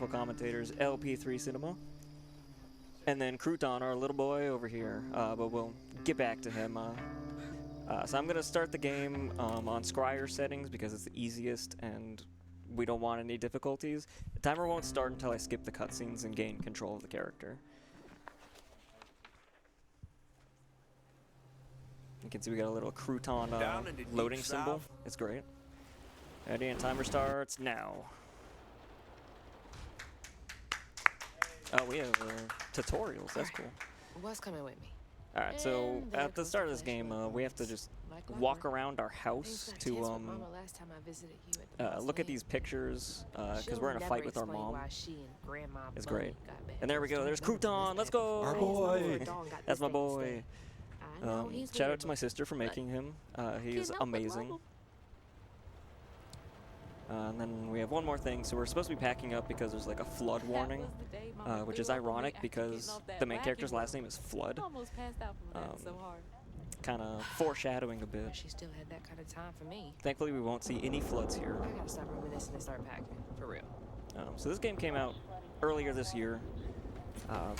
wonderful commentators, LP3 Cinema, and then Crouton, our little boy over here, but we'll get back to him. So I'm going to start the game on Scryer settings because it's the easiest and we don't want any difficulties. The timer won't start until I skip the cutscenes and gain control of the character. You can see we got a little Crouton loading symbol. It's great. Ready, and timer starts now. Oh, we have tutorials. That's cool. What's coming with me? All right, so at the start of this game, we have to just walk around our house to look at these pictures because we're in a fight with our mom. It's great. And there we go. There's Crouton. Let's go. Our boy. That's my boy. Shout out to my sister for making him. He's amazing. And then we have one more thing. So we're supposed to be packing up because there's like a flood warning, which is ironic because the main character's last name is Flood. Kind of foreshadowing a bit. She still had that kind of time for me. Thankfully, we won't see any floods here. I gotta stop reminiscing and start packing, for real. So this game came out earlier this year.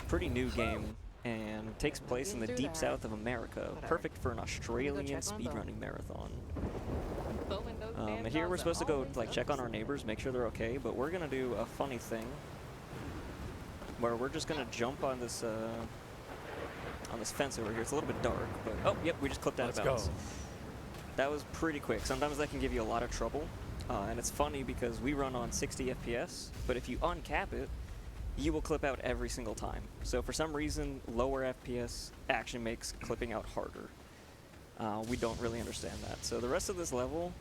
Pretty new game. And takes place in the deep south of America, perfect for an Australian speedrunning marathon. Here we're supposed to go like check on our neighbors, make sure they're okay, but we're gonna do a funny thing where we're just gonna jump on this fence over here. It's a little bit dark, but oh, yep, we just clipped out of bounds. That was pretty quick. Sometimes that can give you a lot of trouble, and it's funny because we run on 60 FPS, but if you uncap it, you will clip out every single time. So for some reason, lower FPS actually makes clipping out harder. We don't really understand that. So the rest of this level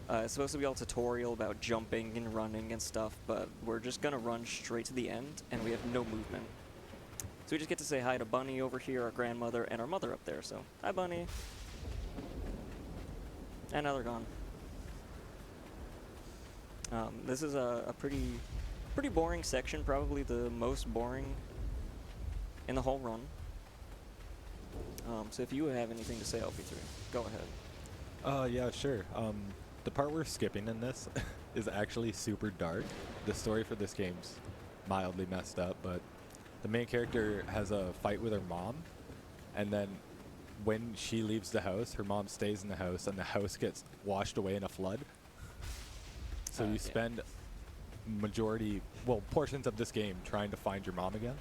is supposed to be all tutorial about jumping and running and stuff, but we're just gonna run straight to the end, and we have no movement. So we just get to say hi to Bunny over here, our grandmother, and our mother up there. So, hi Bunny. And now they're gone. This is a pretty boring section, probably the most boring in the whole run. So if you have anything to say, LP3, go ahead. Yeah, sure. The part we're skipping in this is actually super dark. The story for this game's mildly messed up, but the main character has a fight with her mom, and then when she leaves the house, her mom stays in the house, and the house gets washed away in a flood. So you spend portions of this game trying to find your mom again,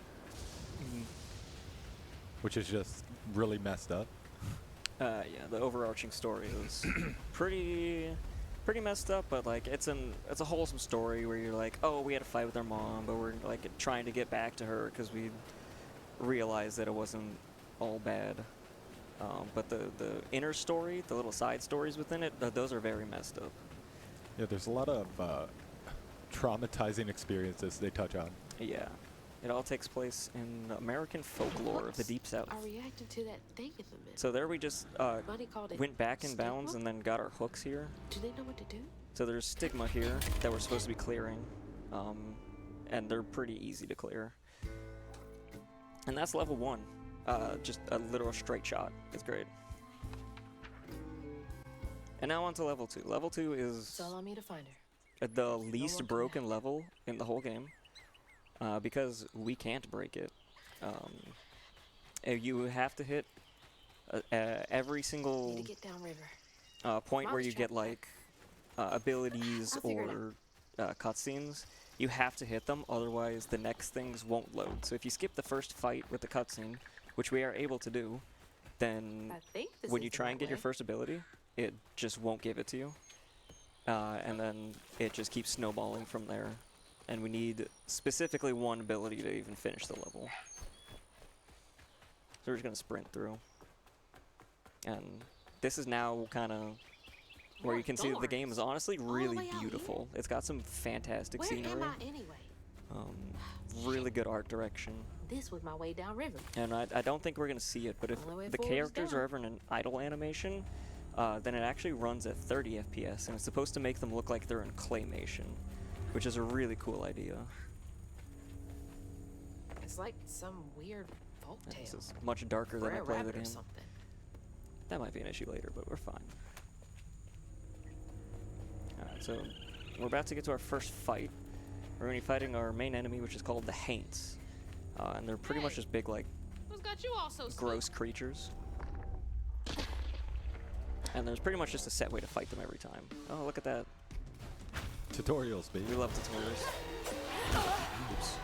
which is just really messed up. Yeah, the overarching story is pretty messed up, but like it's a wholesome story where you're like, oh, we had a fight with our mom, but we're like trying to get back to her because we realized that it wasn't all bad. But the inner story, the little side stories within it, those are very messed up. Yeah, there's a lot of traumatizing experiences they touch on. Yeah. It all takes place in American folklore of the Deep South. I reacted to that thing in the middle. So there we just went back in bounds and then got our hooks here. Do they know what to do? So there's stigma here that we're supposed to be clearing, and they're pretty easy to clear. And that's level 1. Just a literal straight shot. It's great. And now on to level 2. Level 2 is It's all on me to find her. The least broken level in the whole game. Because we can't break it. You have to hit every single Need to get downriver. point where you get like abilities or cutscenes. You have to hit them, otherwise the next things won't load. So if you skip the first fight with the cutscene, which we are able to do, then when you try and get your first ability, it just won't give it to you. And then it just keeps snowballing from there. And we need specifically one ability to even finish the level. So we're just going to sprint through. And this is now kind of where you can see that the game is honestly really beautiful. It's got some fantastic scenery. Where am I anyway? Really good art direction. This was my way downriver. And I don't think we're going to see it, but if the characters are ever in an idle animation, then it actually runs at 30 FPS, and it's supposed to make them look like they're in claymation, which is a really cool idea. It's like some weird folktale. This is much darker than I play the game. Something. That might be an issue later, but we're fine. Alright, so we're about to get to our first fight. we're going to be fighting our main enemy, which is called the Haints. And they're pretty much just big, like, What's got you all so gross creatures. And there's pretty much just a set way to fight them every time. Oh, look at that. Tutorials, baby. We love tutorials. Oops.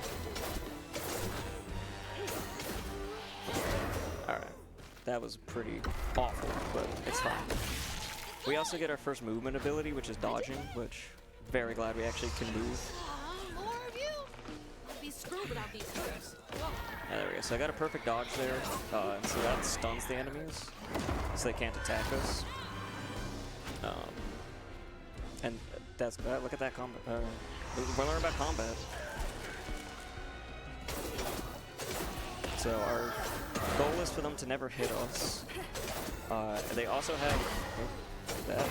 Alright. That was pretty awful, but it's fine. We also get our first movement ability, which is dodging, which very glad we actually can move. More of you. I'd be screwed without these hooks. Yeah, there we go. So I got a perfect dodge there, and so that stuns the enemies, so they can't attack us. And that's look at that combat. We're learning about combat. So our goal is for them to never hit us. They also have that.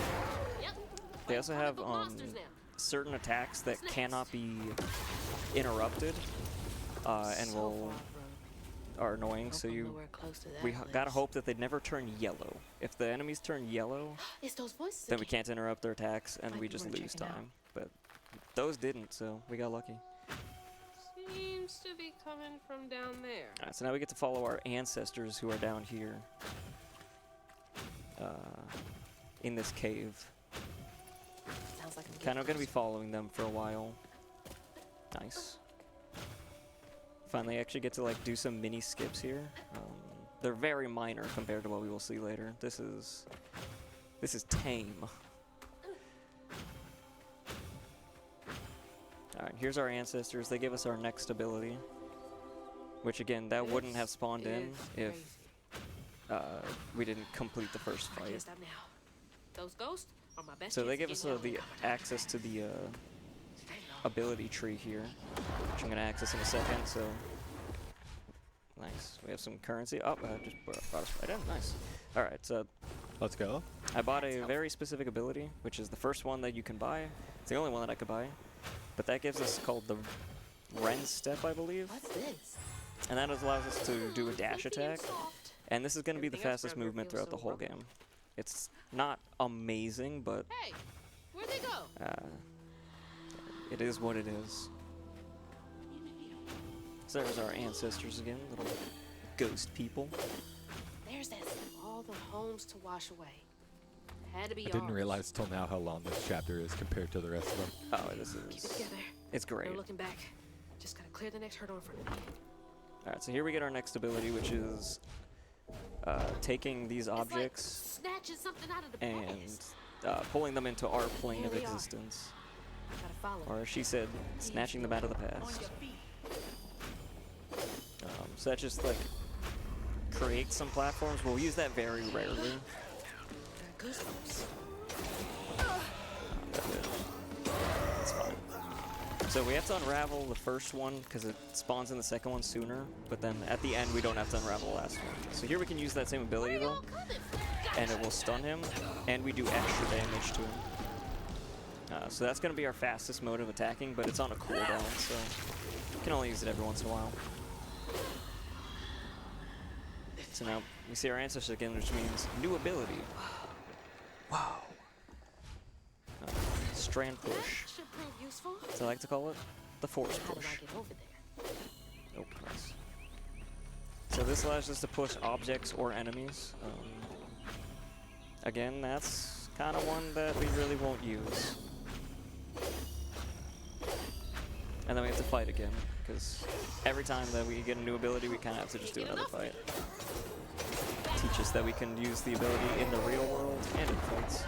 They also have certain attacks that cannot be interrupted, and are annoying. So we gotta hope that they never turn yellow. If the enemies turn yellow, then we can't interrupt their attacks, and we just lose time. But those didn't, so we got lucky. Seems to be coming from down there. Alright, so now we get to follow our ancestors who are down here. In this cave. Sounds like Kind of gonna be following them for a while. Nice. Finally actually get to like do some mini skips here. They're very minor compared to what we will see later. This is tame. Alright, here's our ancestors. They give us our next ability. Which again, that wouldn't have spawned in if we didn't complete the first I can't fight. stop now. Those ghosts are my best So they chance give of us getting the out. access to the ability tree here, which I'm going to access in a second, so nice. We have some currency. Oh, I just brought us right in. Nice. Alright, so Let's go. I bought a very specific ability, which is the first one that you can buy. It's the only one that I could buy. But that gives us called the Ren Step, I believe. What's this? And that allows us to do a dash attack. And this is going to be the fastest movement throughout the whole game. It's not amazing, but Hey, where'd they go? it is what it is. So there's our ancestors again, little ghost people. There's that. All the homes to wash away. Had to be I didn't ours. realize till now how long this chapter is compared to the rest of them. Oh, this Keep it is... together. It's great. No looking back. Just gotta clear the next hurdle in front of me. Alright, so here we get our next ability, which is taking these objects It's like snatching something out of the and past. pulling them into our plane Here of they are. existence. Gotta follow. Or as she said, snatching them out of the past. So that just like creates some platforms. We'll use that very rarely. They're goosebumps. That's fine. So we have to unravel the first one because it spawns in the second one sooner, but then at the end we don't have to unravel the last one. So here we can use that same ability though, and it will stun him, and we do extra damage to him. So that's going to be our fastest mode of attacking, but it's on a cooldown, so you can only use it every once in a while. So now we see our ancestors again, which means new ability. Wow. Strand push. That should prove useful. As I like to call it, the force How do push. I get over there? Nope, nice. So this allows us to push objects or enemies. Again, that's kind of one that we really won't use. And then we have to fight again, because every time that we get a new ability, we kind of have to just do another fight. Teach us that we can use the ability in the real world and in fights.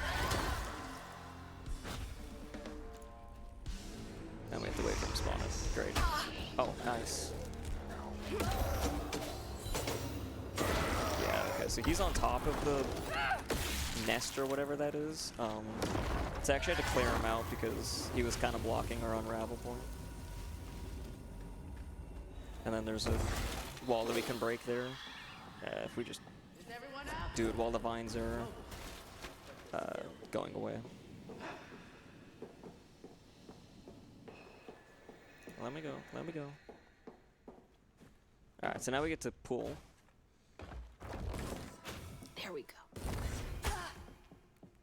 And we have to wait for him to spawn it. Great. Oh, nice. Yeah, okay, so he's on top of the nest or whatever that is. So I actually had to clear him out because he was kind of blocking our unravel point. And then there's a wall that we can break there. If we just do it while the vines are going away. Let me go, let me go. Alright, so now we get to pull. There we go.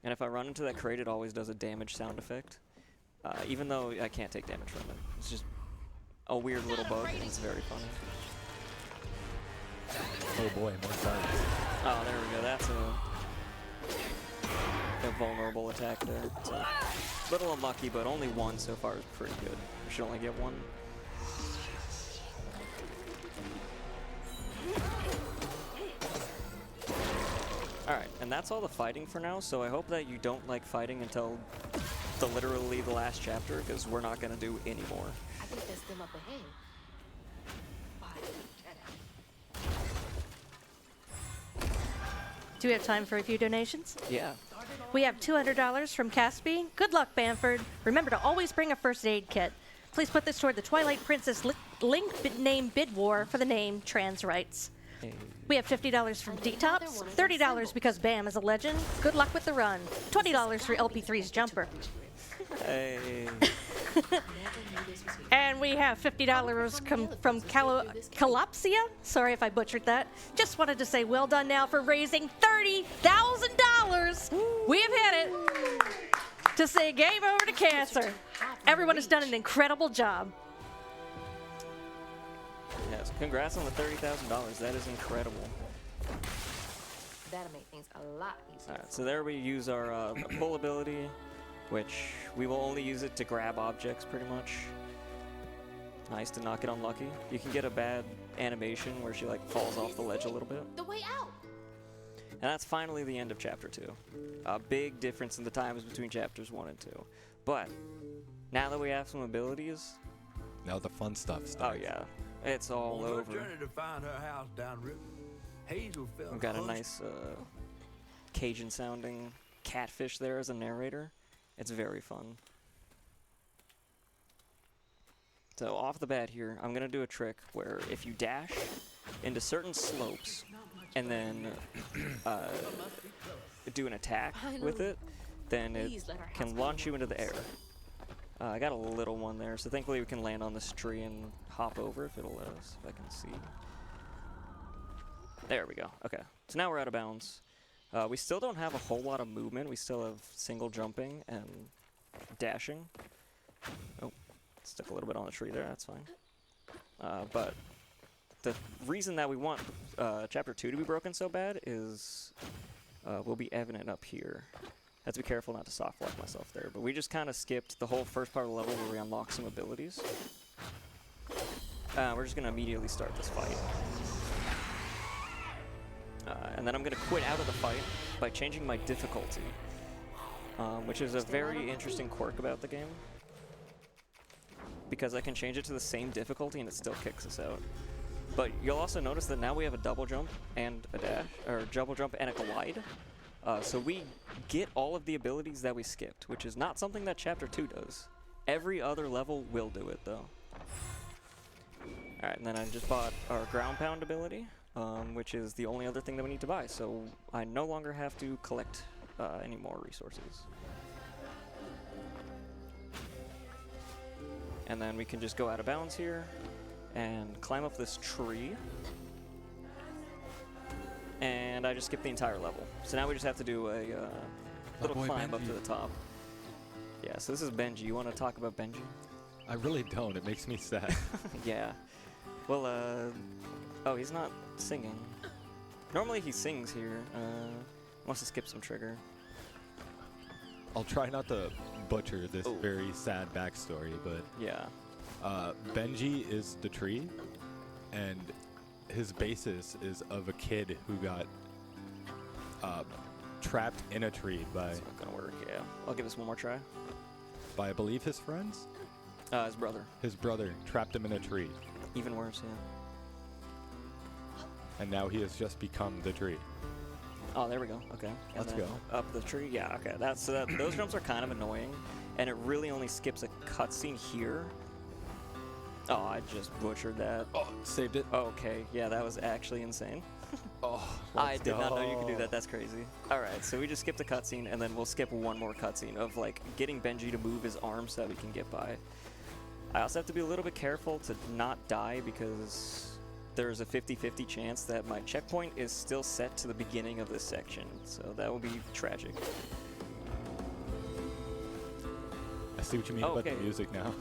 And if I run into that crate, it always does a damage sound effect. even though I can't take damage from it. It's just a weird little bug, and it's very funny. Oh boy, more cards. Oh, there we go. That's a vulnerable attack there. It's a little unlucky, but only one so far is pretty good. We should only get one. Alright, and that's all the fighting for now, so I hope that you don't like fighting until literally the last chapter, because we're not going to do any more. I think there's them up ahead. Do we have time for a few donations? Yeah. We have $200 from Caspi. Good luck, Bamford. Remember to always bring a first aid kit. Please put this toward the Twilight Princess link name bid war for the name Trans Rights. Hey. We have $50 from D-Tops, $30 because Bam is a legend. Good luck with the run. $20 for LP3's jumper. Hey. And we have $50 from Calopsia. Sorry if I butchered that. Just wanted to say well done now for raising $30,000. We have hit it to say game over to cancer. Everyone has done an incredible job. Yes, congrats on the $30,000. That is incredible. That'll make things a lot easier. Alright, so there we use our pull ability, which we will only use it to grab objects pretty much. Nice to not get unlucky. You can get a bad animation where she like falls off the ledge a little bit. The way out. And that's finally the end of chapter 2. A big difference in the times between chapters 1 and 2. But now that we have some abilities, Now the fun stuff starts. oh yeah, it's all On her over. journey to find her house downriver, Hazel felt We've got a hushed nice Cajun sounding catfish there as a narrator. It's very fun. So off the bat here, I'm gonna do a trick where if you dash into certain slopes and then do an attack with it, then it can launch you into the air. I got a little one there, so thankfully we can land on this tree and hop over if it'll let us, if I can see. There we go. Okay, so now we're out of bounds. We still don't have a whole lot of movement. We still have single jumping and dashing. Oh, stuck a little bit on the tree there. That's fine. But the reason that we want Chapter 2 to be broken so bad is will be evident up here. Have to be careful not to soft lock myself there. But we just kind of skipped the whole first part of the level where we unlock some abilities. We're just going to immediately start this fight. And then I'm going to quit out of the fight by changing my difficulty, which is a very interesting quirk about the game. Because I can change it to the same difficulty and it still kicks us out. But you'll also notice that now we have a double jump and a dash, or double jump and a glide. So we get all of the abilities that we skipped, which is not something that Chapter 2 does. Every other level will do it, though. Alright, and then I just bought our ground pound ability, which is the only other thing that we need to buy. So I no longer have to collect any more resources. And then we can just go out of bounds here and climb up this tree. And I just skipped the entire level. So now we just have to do a little climb up to the top. Yeah, so this is Benji. You want to talk about Benji? I really don't. It makes me sad. Yeah. Well, oh, he's not singing. Normally he sings here. Wants to skip some trigger. I'll try not to butcher this Ooh. very sad backstory, but Yeah. Benji is the tree, and his basis is of a kid who got trapped in a tree It's not gonna work, yeah. I'll give this one more try. by I believe his friends. His brother. His brother trapped him in a tree, Even worse, yeah. and now he has just become the tree. Oh, there we go. Okay. And Let's then go. Up the tree. Yeah. Okay. That's those jumps are kind of annoying, and it really only skips a cutscene here. Oh, I just butchered that. Oh, saved it. Okay. Yeah, that was actually insane. Oh, I did not know you could do that. That's crazy. All right. So we just skipped a cutscene, and then we'll skip one more cutscene of like getting Benji to move his arm so that we can get by. I also have to be a little bit careful to not die because there's a 50-50 chance that my checkpoint is still set to the beginning of this section, so that will be tragic. I see what you mean about the music now.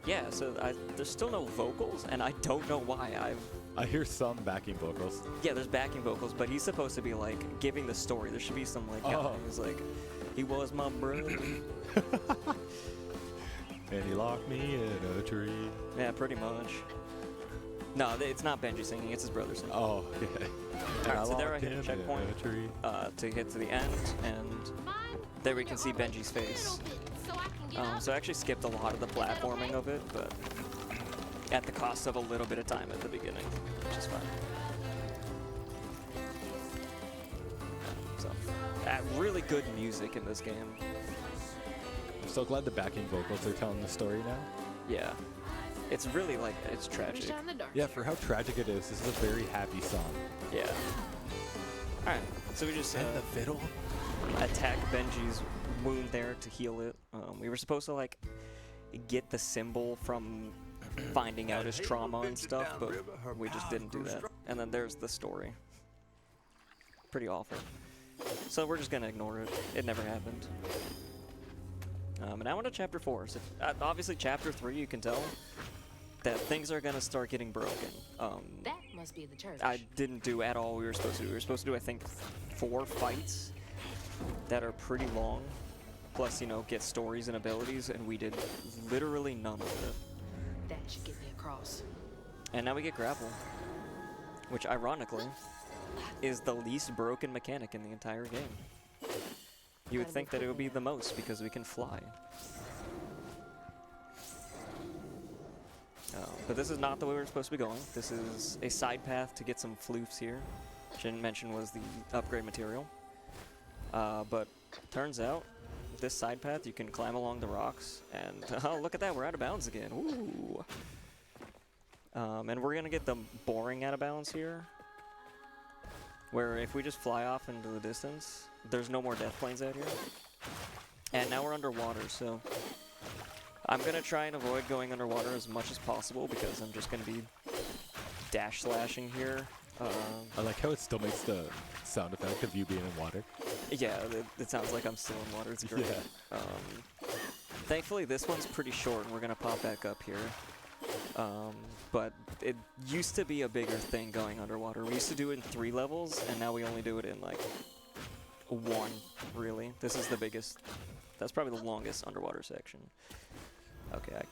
Yeah, so there's still no vocals, and I don't know why. I hear some backing vocals. Yeah, there's backing vocals, but he's supposed to be like giving the story. There should be some like guy who's like, he was my brother. And he locked me in a tree. Yeah, pretty much. No, it's not Benji singing, it's his brother singing. Oh, yeah. Alright, so there I hit a checkpoint to get to the end, and there we can see Benji's face. So I actually skipped a lot of the platforming of it, but at the cost of a little bit of time at the beginning, which is fine. So, really good music in this game. I'm so glad the backing vocals are telling the story now. Yeah. It's really like, it's tragic. Yeah, for how tragic it is, this is a very happy song. Yeah. Alright, so we just And the fiddle? attack Benji's wound there to heal it. We were supposed to like get the symbol from finding out his trauma and stuff, but we just didn't do that. And then there's the story. Pretty awful. So we're just gonna ignore it. It never happened. And now on to chapter 4. So, obviously chapter 3 you can tell that things are gonna start getting broken. That must be the church. I didn't do at all what we were supposed to do. We were supposed to do, I think, 4 fights that are pretty long, plus, you know, get stories and abilities, and we did literally none of it. That should get me across. And now we get grapple, which ironically is the least broken mechanic in the entire game. You would think that it would be the most because we can fly. But this is not the way we're supposed to be going. This is a side path to get some floofs here, which I didn't mention was the upgrade material. But turns out, this side path you can climb along the rocks, and oh, look at that, we're out of bounds again. Ooh. And we're gonna get the boring out of bounds here, where if we just fly off into the distance, there's no more death planes out here. And now we're underwater, so I'm gonna try and avoid going underwater as much as possible because I'm just gonna be dash slashing here. I like how it still makes the sound effect of you being in water. Yeah, it sounds like I'm still in water. It's great. Yeah. Thankfully, this one's pretty short, and we're gonna pop back up here. But it used to be a bigger thing going underwater. We used to do it in 3 levels, and now we only do it in like 1, really. This is the biggest. That's probably the longest underwater section. Okay.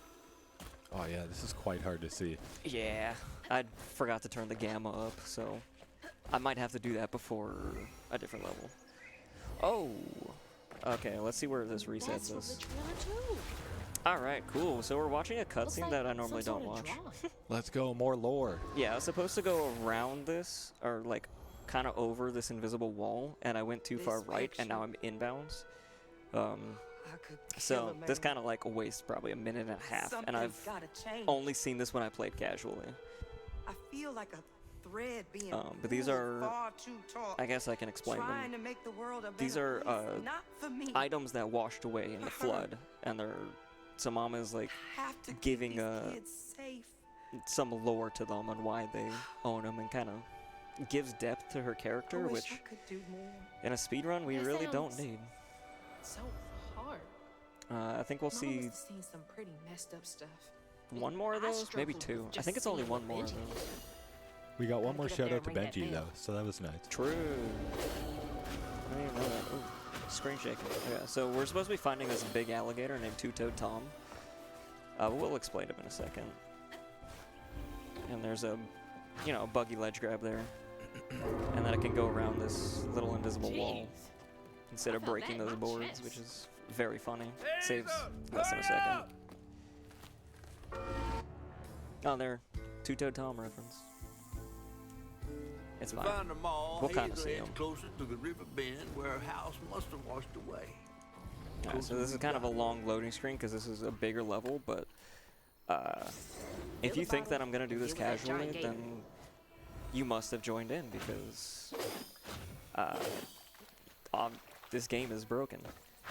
Oh yeah, this is quite hard to see. Yeah, I forgot to turn the gamma up, so I might have to do that before a different level. Oh! Okay, let's see where this resets us. Alright, cool. So we're watching a cutscene that I normally don't watch. Let's go, more lore. Yeah, I was supposed to go around this, or like kind of over this invisible wall, and I went too far right, and now I'm inbounds. So this kind of like wastes probably a minute and a half, and I've only seen this when I played casually. I feel like a thread being but these are, far too taut, I guess I can explain trying them. to make the world a These better are place, not for me. items that washed away in the flood, and they're, so Mama's like Have to keep giving these kids safe. some lore to them on why they own them, and kind of gives depth to her character, I wish which I could do more. in a speedrun we That really don't sounds need. So hard. I think we'll Mom see must have seen some pretty messed up stuff. one more of I those, maybe struggle 2. with I think it's just only seeing one what more of Benji those. We got one more Gotta get shout up out to there and ring Benji that though, bell. so that was nice. True. I didn't even know that. Ooh, screen shaking. Yeah, so we're supposed to be finding this big alligator named Two-Toed Tom. But we'll explain him in a second. And there's a, you know, buggy ledge grab there. And then I can go around this little invisible wall instead of I felt breaking that in those my boards, chest. which is very funny. Saves less than a second. Oh, there. Two-Toed Tom reference. It's To fine. find them all, We'll kinda Hazel see heads 'em. closer to the river bend where her house must have washed away. Alright, so this is kind of a long loading screen because this is a bigger level, but if you think that I'm going to do this casually, then you must have joined in because this game is broken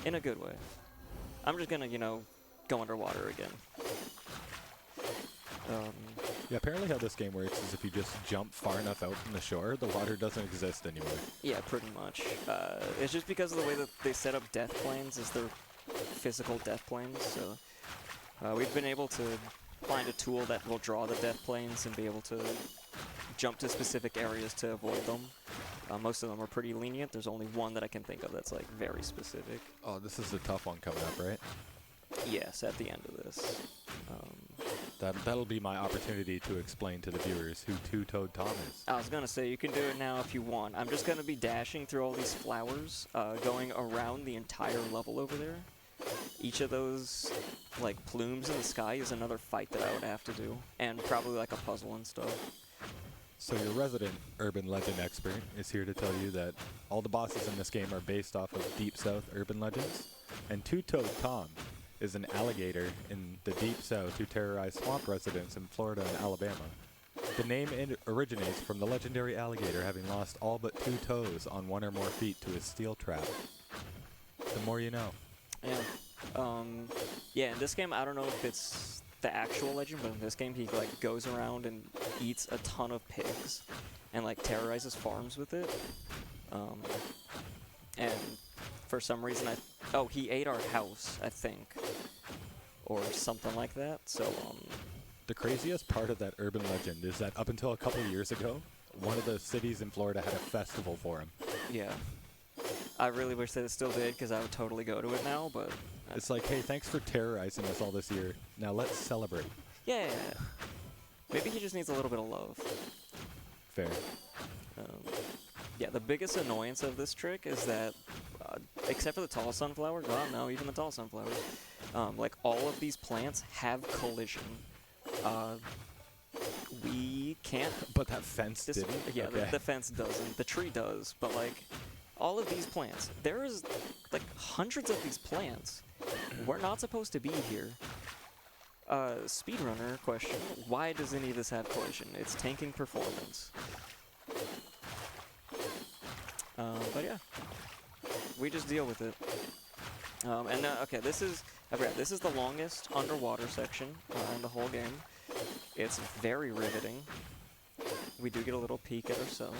in a good way. I'm just going to, you know, go underwater again. Yeah, apparently how this game works is if you just jump far enough out from the shore, the water doesn't exist anymore. Yeah, pretty much. It's just because of the way that they set up death planes is they're physical death planes. So we've been able to find a tool that will draw the death planes and be able to jump to specific areas to avoid them. Most of them are pretty lenient. There's only one that I can think of that's like very specific. Oh, this is a tough one coming up, right? Yes, at the end of this. That'll be my opportunity to explain to the viewers who Two-Toed Tom is. I was gonna say, you can do it now if you want. I'm just gonna be dashing through all these flowers, going around the entire level over there. Each of those, like, plumes in the sky is another fight that I would have to do, and probably like a puzzle and stuff. So your resident urban legend expert is here to tell you that all the bosses in this game are based off of Deep South urban legends, and Two-Toed Tom is an alligator in the Deep South who terrorized swamp residents in Florida and Alabama. The name originates from the legendary alligator having lost all but 2 toes on 1 or more feet to a steel trap. The more you know. Yeah. Yeah, in this game, I don't know if it's the actual legend, but in this game, he, like, goes around and eats a ton of pigs and, like, terrorizes farms with it. And for some reason, oh, he ate our house, I think. Or something like that, so, The craziest part of that urban legend is that up until a couple years ago, one of the cities in Florida had a festival for him. yeah. I really wish that it still did, because I would totally go to it now, but... It's like, hey, thanks for terrorizing us all this year. Now let's celebrate. Yeah. Maybe he just needs a little bit of love. Fair. Yeah, the biggest annoyance of this trick is that, except for the tall sunflowers, well, no, even the tall sunflowers, like, all of these plants have collision. We can't... But that fence didn't? Yeah, okay. the fence doesn't. The tree does, but, like, all of these plants, there is, like, hundreds of these plants. We're not supposed to be here. Speedrunner question, why does any of this have collision? It's tanking performance. But yeah, we just deal with it. And okay, this is the longest underwater section in the whole game. It's very riveting. We do get a little peek at ourselves.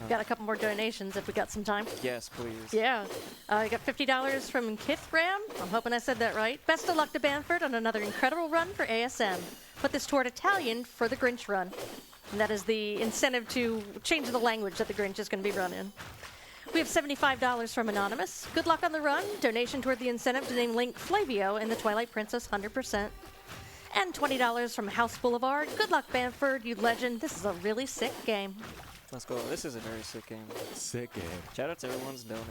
Got a couple more donations if we got some time. Yes, please. Yeah. I got $50 from Kithram. I'm hoping I said that right. Best of luck to Bamford on another incredible run for ASM. Put this toward Italian for the Grinch run. And that is the incentive to change the language that the Grinch is going to be run in. We have $75 from Anonymous. Good luck on the run. Donation toward the incentive to name Link Flavio and the Twilight Princess 100%. And $20 from House Boulevard. Good luck, Bamford, you legend. This is a really sick game. Let's go. This is a very sick game. Sick game. Shout out to everyone's donating.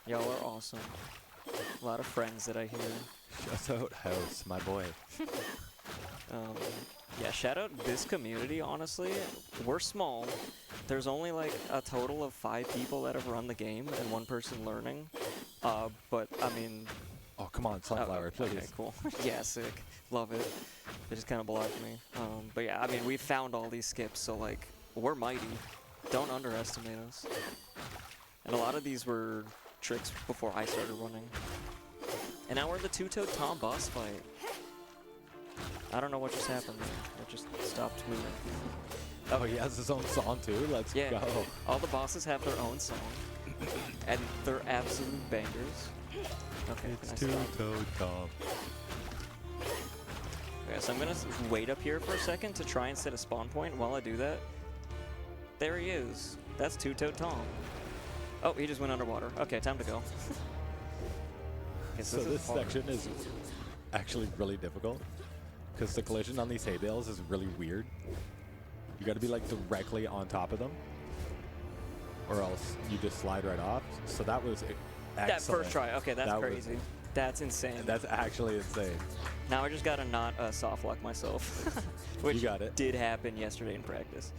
Y'all are awesome. A lot of friends that I hear. Shout out House, my boy. Yeah, shout out this community, honestly. We're small. There's only like a total of 5 people that have run the game and 1 person learning. But, I mean... Oh, come on, Sunflower, please. Okay, cool. Yeah, sick. Love it. It just kind of blocked me. But yeah, I mean, we found all these skips, so like, we're mighty. Don't underestimate us. And a lot of these were tricks before I started running. And now we're in the Two-Toed Tom boss fight. I don't know what just happened there. It just stopped moving. Oh, he has his own song too? Let's go. All the bosses have their own song. And they're absolute bangers. Okay, it's Two-Toed Tom. Okay, so I'm gonna wait up here for a second to try and set a spawn point. While I do that, there he is. That's Two-Toed Tom. Oh, he just went underwater. Okay, time to go. Okay, so this section is actually really difficult because the collision on these hay bales is really weird. You got to be like directly on top of them, or else you just slide right off. So that was excellent. That first try. Okay, that's crazy. That's insane. That's actually insane. Now I just gotta not soft lock myself, which you got it. Did happen yesterday in practice.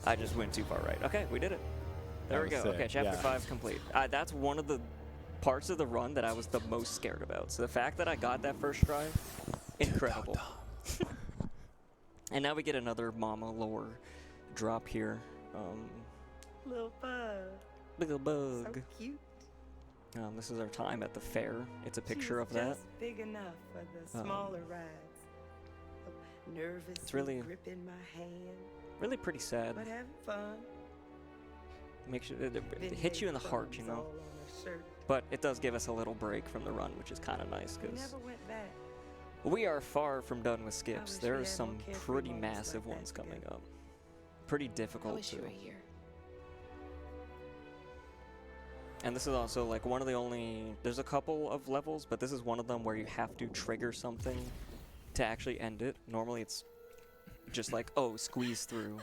I just went too far right. Okay, we did it. There we go. Sick. Okay, chapter 5 complete. That's one of the parts of the run that I was the most scared about. So the fact that I got that first try, incredible. And now we get another mama lore drop here. Little bug. Little bug. So cute. This is our time at the fair. It's a picture She's of that. just big enough for the smaller rides. Nervous, it's really gripping my hand, really pretty sad. but having fun. Make sure it hits you in the heart, you know. All on her shirt. But it does give us a little break from the run, which is kind of nice We because never went back. we are far from done with skips. wish There we are had some more carefree pretty moments massive like that ones coming together. up. Pretty I difficult wish you too. were here. And this is also like one of the only, there's a couple of levels, but this is one of them where you have to trigger something to actually end it. Normally it's just like, oh, squeeze through,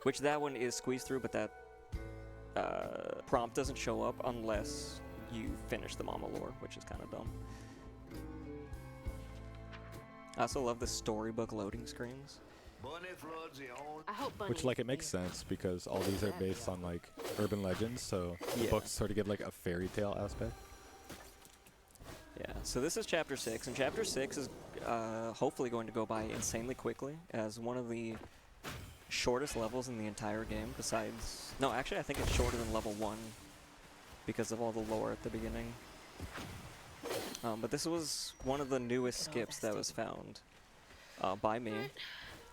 which that one is squeeze through, but that prompt doesn't show up unless you finish the Mama lore, which is kind of dumb. I also love the storybook loading screens. Bunny floods the old. I hope Bunny. Which, like, it is makes there. sense because all these are based on, like, urban legends, so the Yeah. books sort of give, like, a fairy tale aspect. Yeah, so this is Chapter 6, and Chapter 6 is hopefully going to go by insanely quickly as one of the shortest levels in the entire game besides... No, actually I think it's shorter than level 1 because of all the lore at the beginning. But this was one of the newest Look at all skips that that was found by me.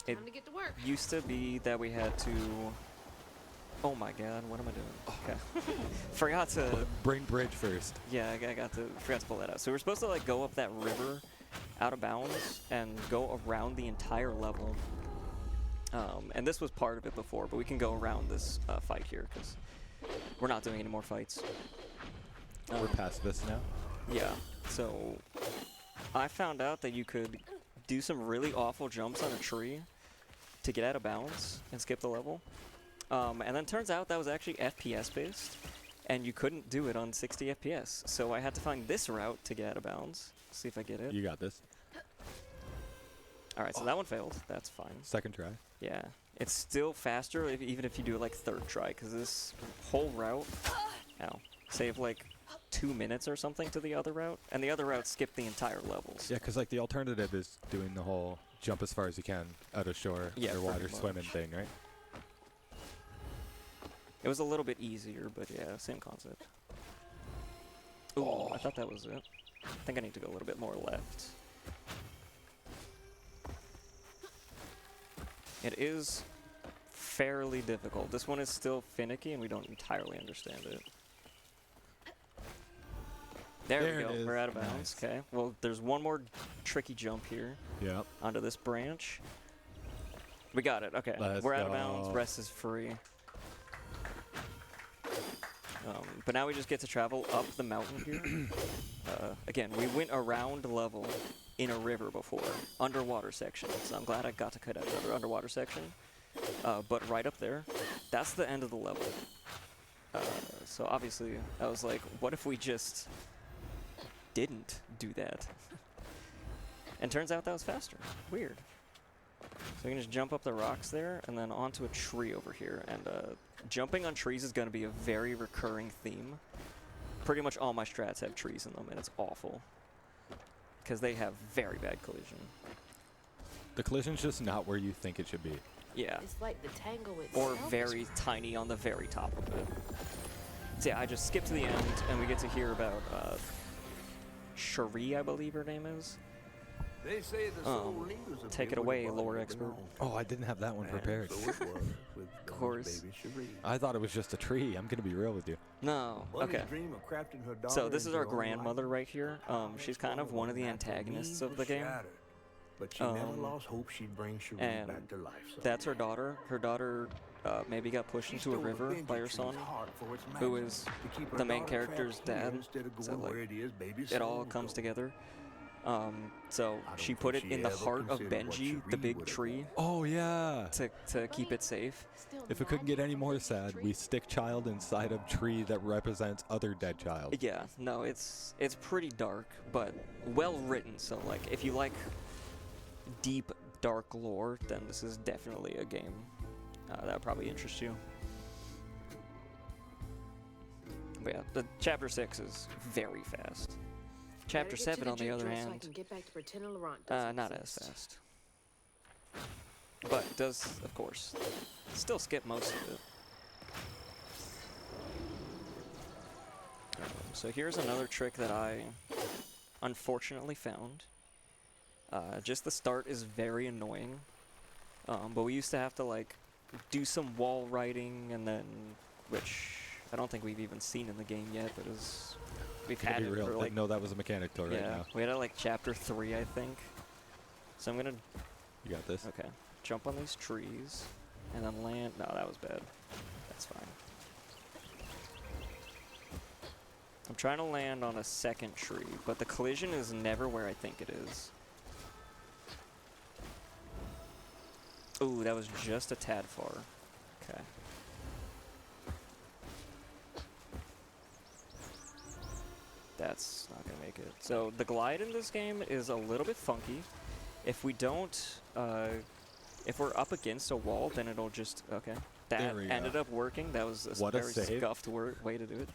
It Time to get to work. used to be that we had to... Oh my god, what am I doing? Okay. Forgot to... Bring bridge first. Yeah, I forgot to pull that out. So we're supposed to like go up that river out of bounds and go around the entire level. And this was part of it before, but we can go around this fight here because we're not doing any more fights. We're past this now. Yeah, so I found out that you could do some really awful jumps on a tree to get out of bounds and skip the level. And then turns out that was actually FPS based, and you couldn't do it on 60 FPS. So I had to find this route to get out of bounds. See if I get it. You got this. Alright, so that one failed. That's fine. Second try. Yeah. It's still faster even if you do it like third try, because this whole route, save like 2 minutes or something to the other route, and the other route skipped the entire levels. Yeah, because, like, the alternative is doing the whole jump as far as you can out of shore, Yeah, underwater pretty swimming much. thing, right? It was a little bit easier, but yeah, same concept. Ooh, I thought that was it. I think I need to go a little bit more left. It is fairly difficult. This one is still finicky and we don't entirely understand it. There There we it go, is. we're out of bounds. Nice. Okay, well there's one more tricky jump here Yep. onto this branch. We got it, okay. Let's We're out of bounds, go. rest is free. But now we just get to travel up the mountain here. Again, we went around level in a river before, underwater section. So I'm glad I got to cut out another underwater section. But right up there, that's the end of the level. So obviously, I was like, what if we just didn't do that? And turns out that was faster. Weird. So we can just jump up the rocks there and then onto a tree over here. And jumping on trees is going to be a very recurring theme. Pretty much all my strats have trees in them, and it's awful. Because they have very bad collision. The collision's just not where you think it should be. Yeah. It's like the tango itself. Or very tiny on the very top of it. So yeah, I just skip to the end, and we get to hear about Cherie, I believe her name is. They say the soul leaders of take it here away, were the lore body expert. belonged. Oh, I didn't have that one And prepared. so it was with Of course. baby Cherie. I thought it was just a tree. I'm going to be real with you. No, Bunny's okay. dream of crafting her So daughter this is into our her own grandmother life. right here. She's kind of one of the antagonists of the game. Shattered, but she never Um, lost hope she'd bring Cherie and back to life. That's her someday. daughter. Her daughter maybe got pushed She into a stole the river Benji by her tree's son, heart for its who magic, is to keep her the main daughter character's trapped here dad. instead of So, going like, where it is baby's it all soul comes goes. together. So I don't she think put it she in the ever heart of considered what Benji, the Cherie big would've tree, Oh, yeah. to keep it safe. Still If it couldn't get magic any from more the sad, tree. we stick child inside of tree that represents other dead child. Yeah, no, it's pretty dark, but well written. So like, if you like deep, dark lore, then this is definitely a game that would probably interest you. But yeah, the chapter 6 is very fast. Chapter Better get to 7, on the jute other drill so I hand, can get back to pretending Laurent doesn't not as exist. fast. But does, of course, still skip most of it. So here's another trick that I unfortunately found. Just the start is very annoying. But we used to have to like do some wall writing and then, which I don't think we've even seen in the game yet, but we've To had be it real, for like know that was a mechanic toy right now. we had it like chapter 3, I think. So I'm gonna You got this. okay, jump on these trees, and then land. No, that was bad. That's fine. I'm trying to land on a second tree, but the collision is never where I think it is. Ooh, that was just a tad far. Okay. That's not gonna make it. So the glide in this game is a little bit funky. If we don't, if we're up against a wall, then it'll just, okay. That ended up working. That was a very scuffed way to do it.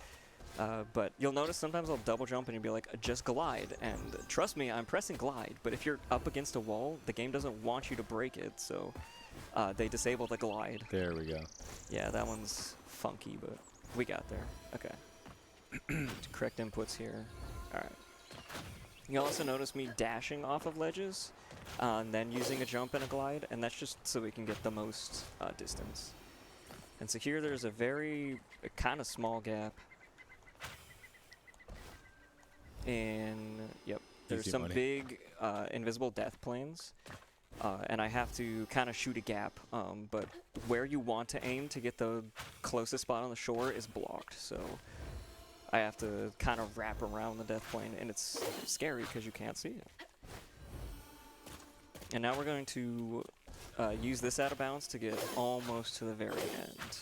But you'll notice sometimes I'll double jump and you'll be like, just glide. And trust me, I'm pressing glide. But if you're up against a wall, the game doesn't want you to break it. So they disable the glide. There we go. Yeah, that one's funky, but we got there. Okay. Correct inputs here. All right. You also notice me dashing off of ledges and then using a jump and a glide. And that's just so we can get the most distance. And so here there's a very kind of small gap. And yep, there's some big invisible death planes, and I have to kind of shoot a gap, but where you want to aim to get the closest spot on the shore is blocked, so I have to kind of wrap around the death plane, and it's scary because you can't see it. And now we're going to use this out of bounds to get almost to the very end,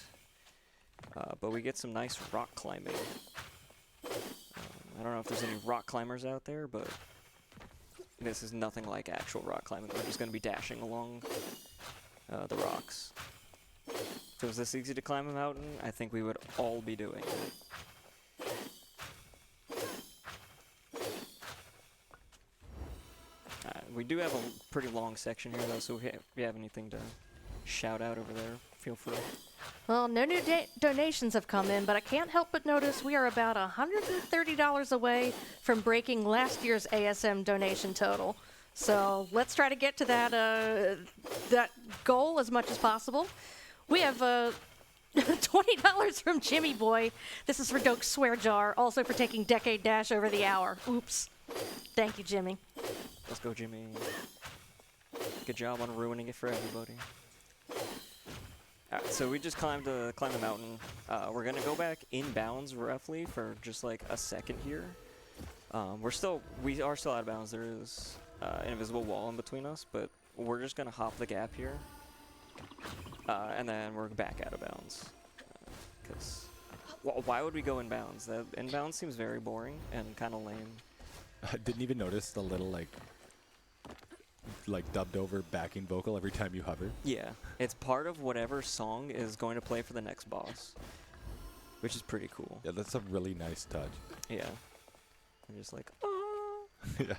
but we get some nice rock climbing. I don't know if there's any rock climbers out there, but this is nothing like actual rock climbing. We're just going to be dashing along the rocks. If it was this easy to climb a mountain, I think we would all be doing it. We do have a pretty long section here, though, so if you have anything to shout out over there, feel free. Well, no new donations have come in, but I can't help but notice we are about $130 away from breaking last year's ASM donation total. So let's try to get to that goal as much as possible. We have $20 from Jimmy Boy. This is for Doke's Swear Jar, also for taking Decade Dash over the hour. Oops. Thank you, Jimmy. Let's go, Jimmy. Good job on ruining it for everybody. Alright, so we just climbed the mountain. We're gonna go back inbounds roughly for just like a second here. We are still out of bounds. There is an invisible wall in between us, but we're just gonna hop the gap here, and then we're back out of bounds. Because why would we go inbounds? That inbounds seems very boring and kind of lame. I didn't even notice the little like dubbed over backing vocal every time you hover. Yeah, it's part of whatever song is going to play for the next boss, which is pretty cool. Yeah, that's a really nice touch. Yeah. I'm just like, oh. Yeah.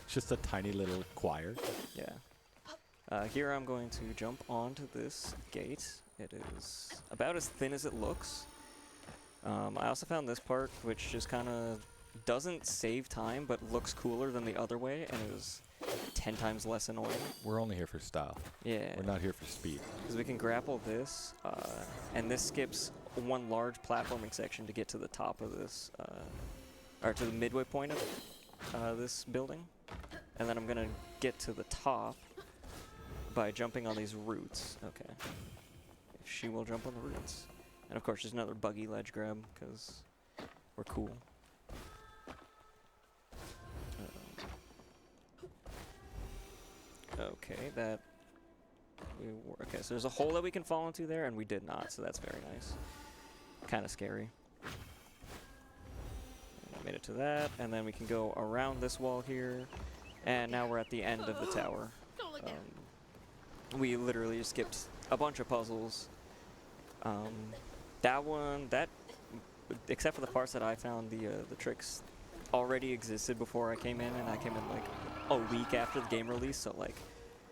It's just a tiny little choir. Yeah. Here I'm going to jump onto this gate. It is about as thin as it looks. I also found this part, which just kind of doesn't save time, but looks cooler than the other way, and it was 10 times less annoying. We're only here for style. Yeah. We're not here for speed. Because we can grapple this, and this skips one large platforming section to get to the top of this, or to the midway point of this building. And then I'm going to get to the top by jumping on these roots. Okay. If she will jump on the roots. And of course, there's another buggy ledge grab, because we're cool. Okay, okay, so there's a hole that we can fall into there, and we did not, so that's very nice. Kind of scary. And I made it to that, and then we can go around this wall here, and now we're at the end of the tower. We literally just skipped a bunch of puzzles. Except for the parts that I found, the tricks already existed before I came in, and I came in like a week after the game release, so like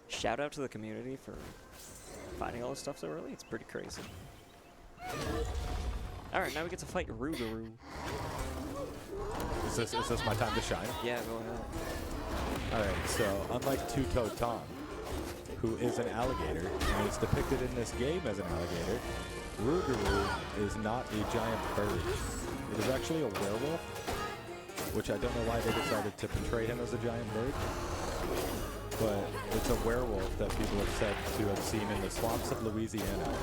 shout out to the community for finding all this stuff so early. It's pretty crazy. Alright, now we get to fight Rougarou. Is this my time to shine? Yeah, go ahead. Alright, so unlike Two-Toed Tom, who is an alligator and is depicted in this game as an alligator, Rougarou is not a giant bird. It is actually a werewolf, which I don't know why they decided to portray him as a giant bird. But it's a werewolf that people have said to have seen in the swamps of Louisiana.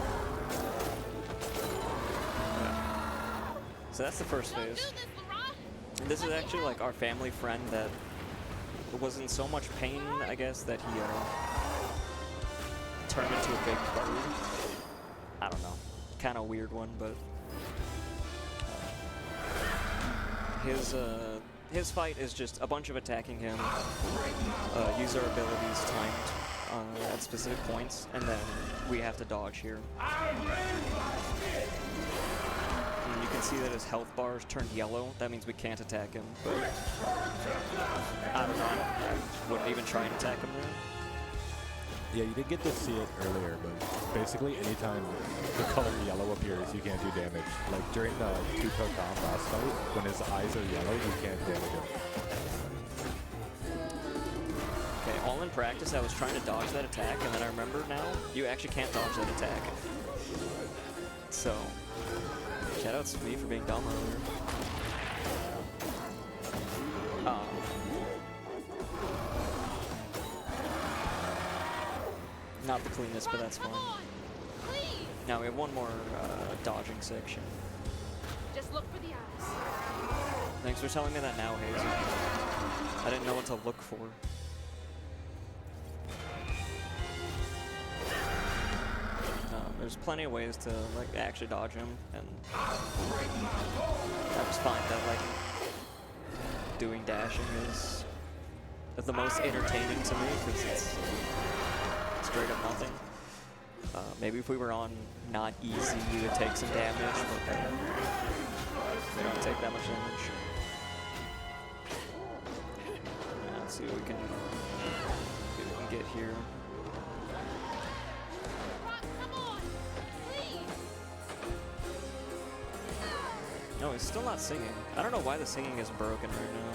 So that's the first phase. This is actually like our family friend that was in so much pain, I guess, that he turned into a big bird. I don't know. Kind of weird one, but his fight is just a bunch of attacking him, use our abilities timed at specific points, and then we have to dodge here. And you can see that his health bars turned yellow. That means we can't attack him, but I don't know. I wouldn't even try and attack him there. Yeah, you did get to see it earlier, but basically anytime the color yellow appears, you can't do damage. Like during the two-toe Tom boss fight, when his eyes are yellow, you can't damage him. Okay, all in practice, I was trying to dodge that attack, and then I remember now, you actually can't dodge that attack. So, shoutouts to me for being dumb earlier. Not the cleanest, but that's fine. Now we have one more dodging section. Just look for the eyes. Thanks for telling me that now, Hazel. I didn't know what to look for. There's plenty of ways to like actually dodge him, and I just find that like doing dashing is the most entertaining to me because it's straight up nothing. Maybe if we were on not easy, we would take some damage, but we don't take that much damage. Let's see what we can get here. No, he's still not singing. I don't know why the singing is broken right now.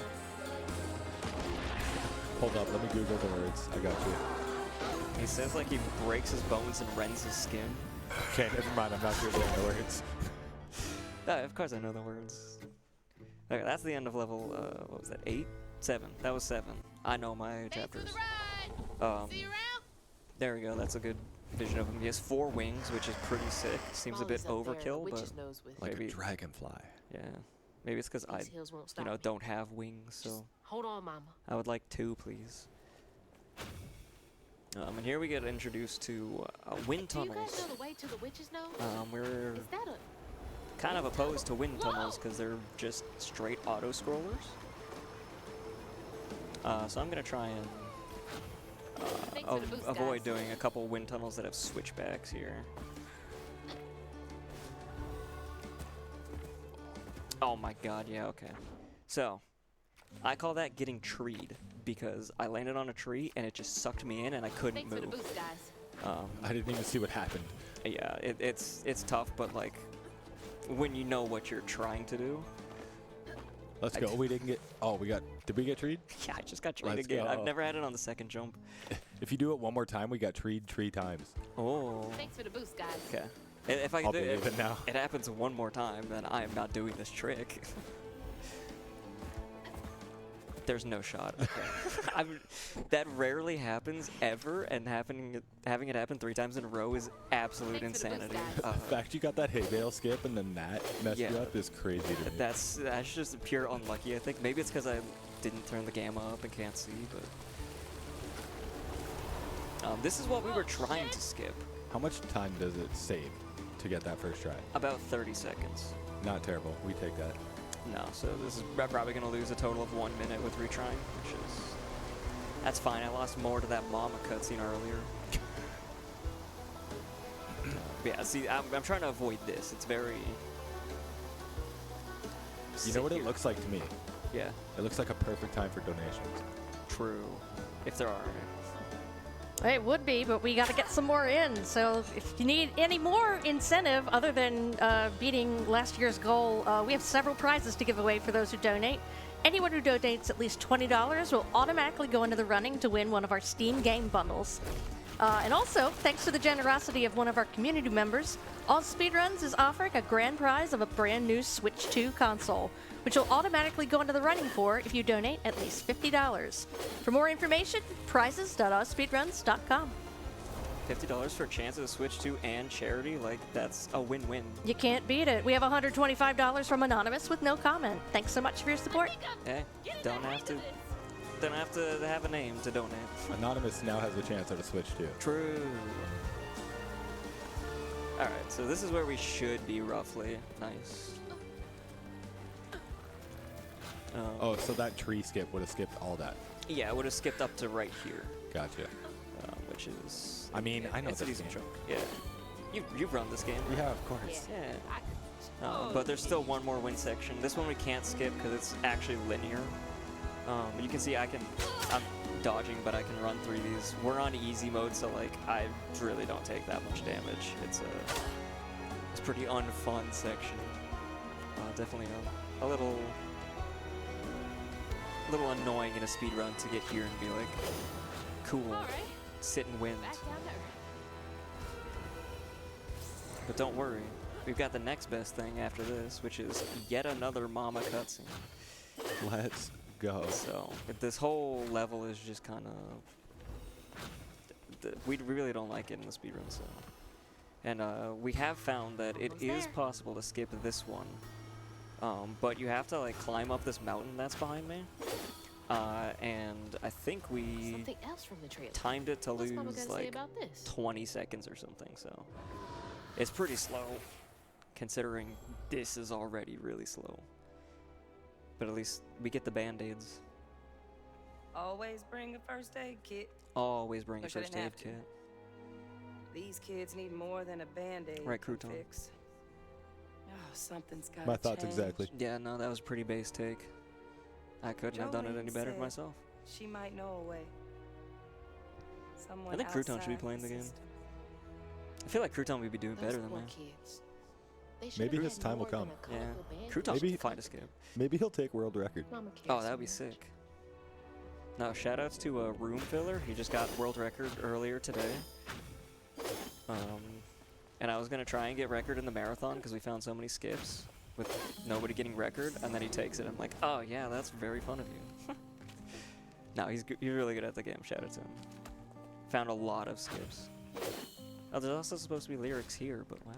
Hold up, let me Google the words. I got you. He says like he breaks his bones and rends his skin. Okay, never mind. I'm not Googling the words. Of course I know the words. Okay, that's the end of level, what was that, 8? 7. That was 7. I know my chapters. There we go, that's a good vision of him. He has 4 wings, which is pretty sick. Seems a bit overkill, but like maybe a dragonfly. Yeah, maybe it's because I, don't have wings, so Hold on, Mama. I would like 2, please. And here we get introduced to wind Do you tunnels. guys know the way to the witch's nose? We're Is that a... kind of opposed to wind tunnels because they're just straight auto scrollers. So I'm gonna try and avoid doing a couple wind tunnels that have switchbacks here. Oh my god, yeah, okay. So, I call that getting treed because I landed on a tree and it just sucked me in and I couldn't move. For the boost, guys. I didn't even see what happened. Yeah, it's tough, but like when you know what you're trying to do. Let's go. We didn't get. Oh, we got. Did we get treed? Yeah, I just got treed Let's again. go. I've never had it on the second jump. If you do it one more time, we got treed 3 times. Oh. Thanks for the boost, guys. Okay. If I I'll do believe it now. It happens one more time, then I am not doing this trick. There's no shot. Okay. That rarely happens ever, and having it happen 3 times in a row is absolute insanity. The fact you got that hay bale skip and then that messed you up is crazy to me. That's just pure unlucky, I think. Maybe it's because I didn't turn the gamma up and can't see, but this is what we were trying to skip. How much time does it save to get that first try? About 30 seconds. Not terrible. We take that. No, so this is probably going to lose a total of 1 minute with retrying, which is... That's fine, I lost more to that mama cutscene earlier. Yeah, see, I'm trying to avoid this. It's very... You know what it looks like to me? Yeah. It looks like a perfect time for donations. True. If there are any. It would be, but we got to get some more in. So if you need any more incentive other than beating last year's goal, we have several prizes to give away for those who donate. Anyone who donates at least $20 will automatically go into the running to win one of our Steam game bundles. And also, thanks to the generosity of one of our community members, AusSpeedruns is offering a grand prize of a brand new Switch 2 console, which will automatically go into the running for if you donate at least $50. For more information, prizes.ausspeedruns.com. $50 for a chance at a Switch 2 and charity? Like, that's a win-win. You can't beat it. We have $125 from Anonymous with no comment. Thanks so much for your support. Hey, don't have to have a name to donate. Anonymous now has a chance at a Switch too. True. All right, so this is where we should be roughly. Nice. Oh, so that tree skip would have skipped all that. Yeah, I would have skipped up to right here, Gotcha. which is. I mean, I know it's a this decent game. chunk. Yeah, you've run this game. Yeah, of course. Yeah. But there's still one more win section. This one we can't skip because it's actually linear. You can see I'm dodging, but I can run through these. We're on easy mode, so like I really don't take that much damage. It's a pretty unfun section. Definitely a little annoying in a speed run to get here and be like, cool, sit and win. But don't worry, we've got the next best thing after this, which is yet another mama cutscene. Let's go. So this whole level is just kind of we really don't like it in the speedrun. So, and we have found that it is possible to skip this one, but you have to like climb up this mountain that's behind me, and I think we Something else from the trailer. timed it to What's Mama lose gonna say like about this? 20 seconds or something. So it's pretty slow, considering this is already really slow. But at least we get the band-aids. Always bring a first aid kit. Always bring a Wish I first didn't aid have to. kit. These kids need more than a band-aid Right, to Crouton? fix. Oh, something's got My thoughts exactly. Yeah, no, that was a pretty base take. I couldn't have done it any better myself. She might know a way. Someone I think Crouton should be outside playing the game. system. I feel like Crouton would be doing better than poor me. kids. They Maybe should've his had time will more than come. a Yeah, colorful band. Crouton Maybe- should find a skip. Maybe he'll take world record. Mama cares Oh, so that would be much. sick. No, shoutouts to Room Filler. He just got world record earlier today. And I was gonna try and get record in the marathon because we found so many skips with nobody getting record, and then he takes it. I'm like, oh yeah, that's very fun of you. No, he's really good at the game. Shout out to him. Found a lot of skips. Oh, there's also supposed to be lyrics here, but wow.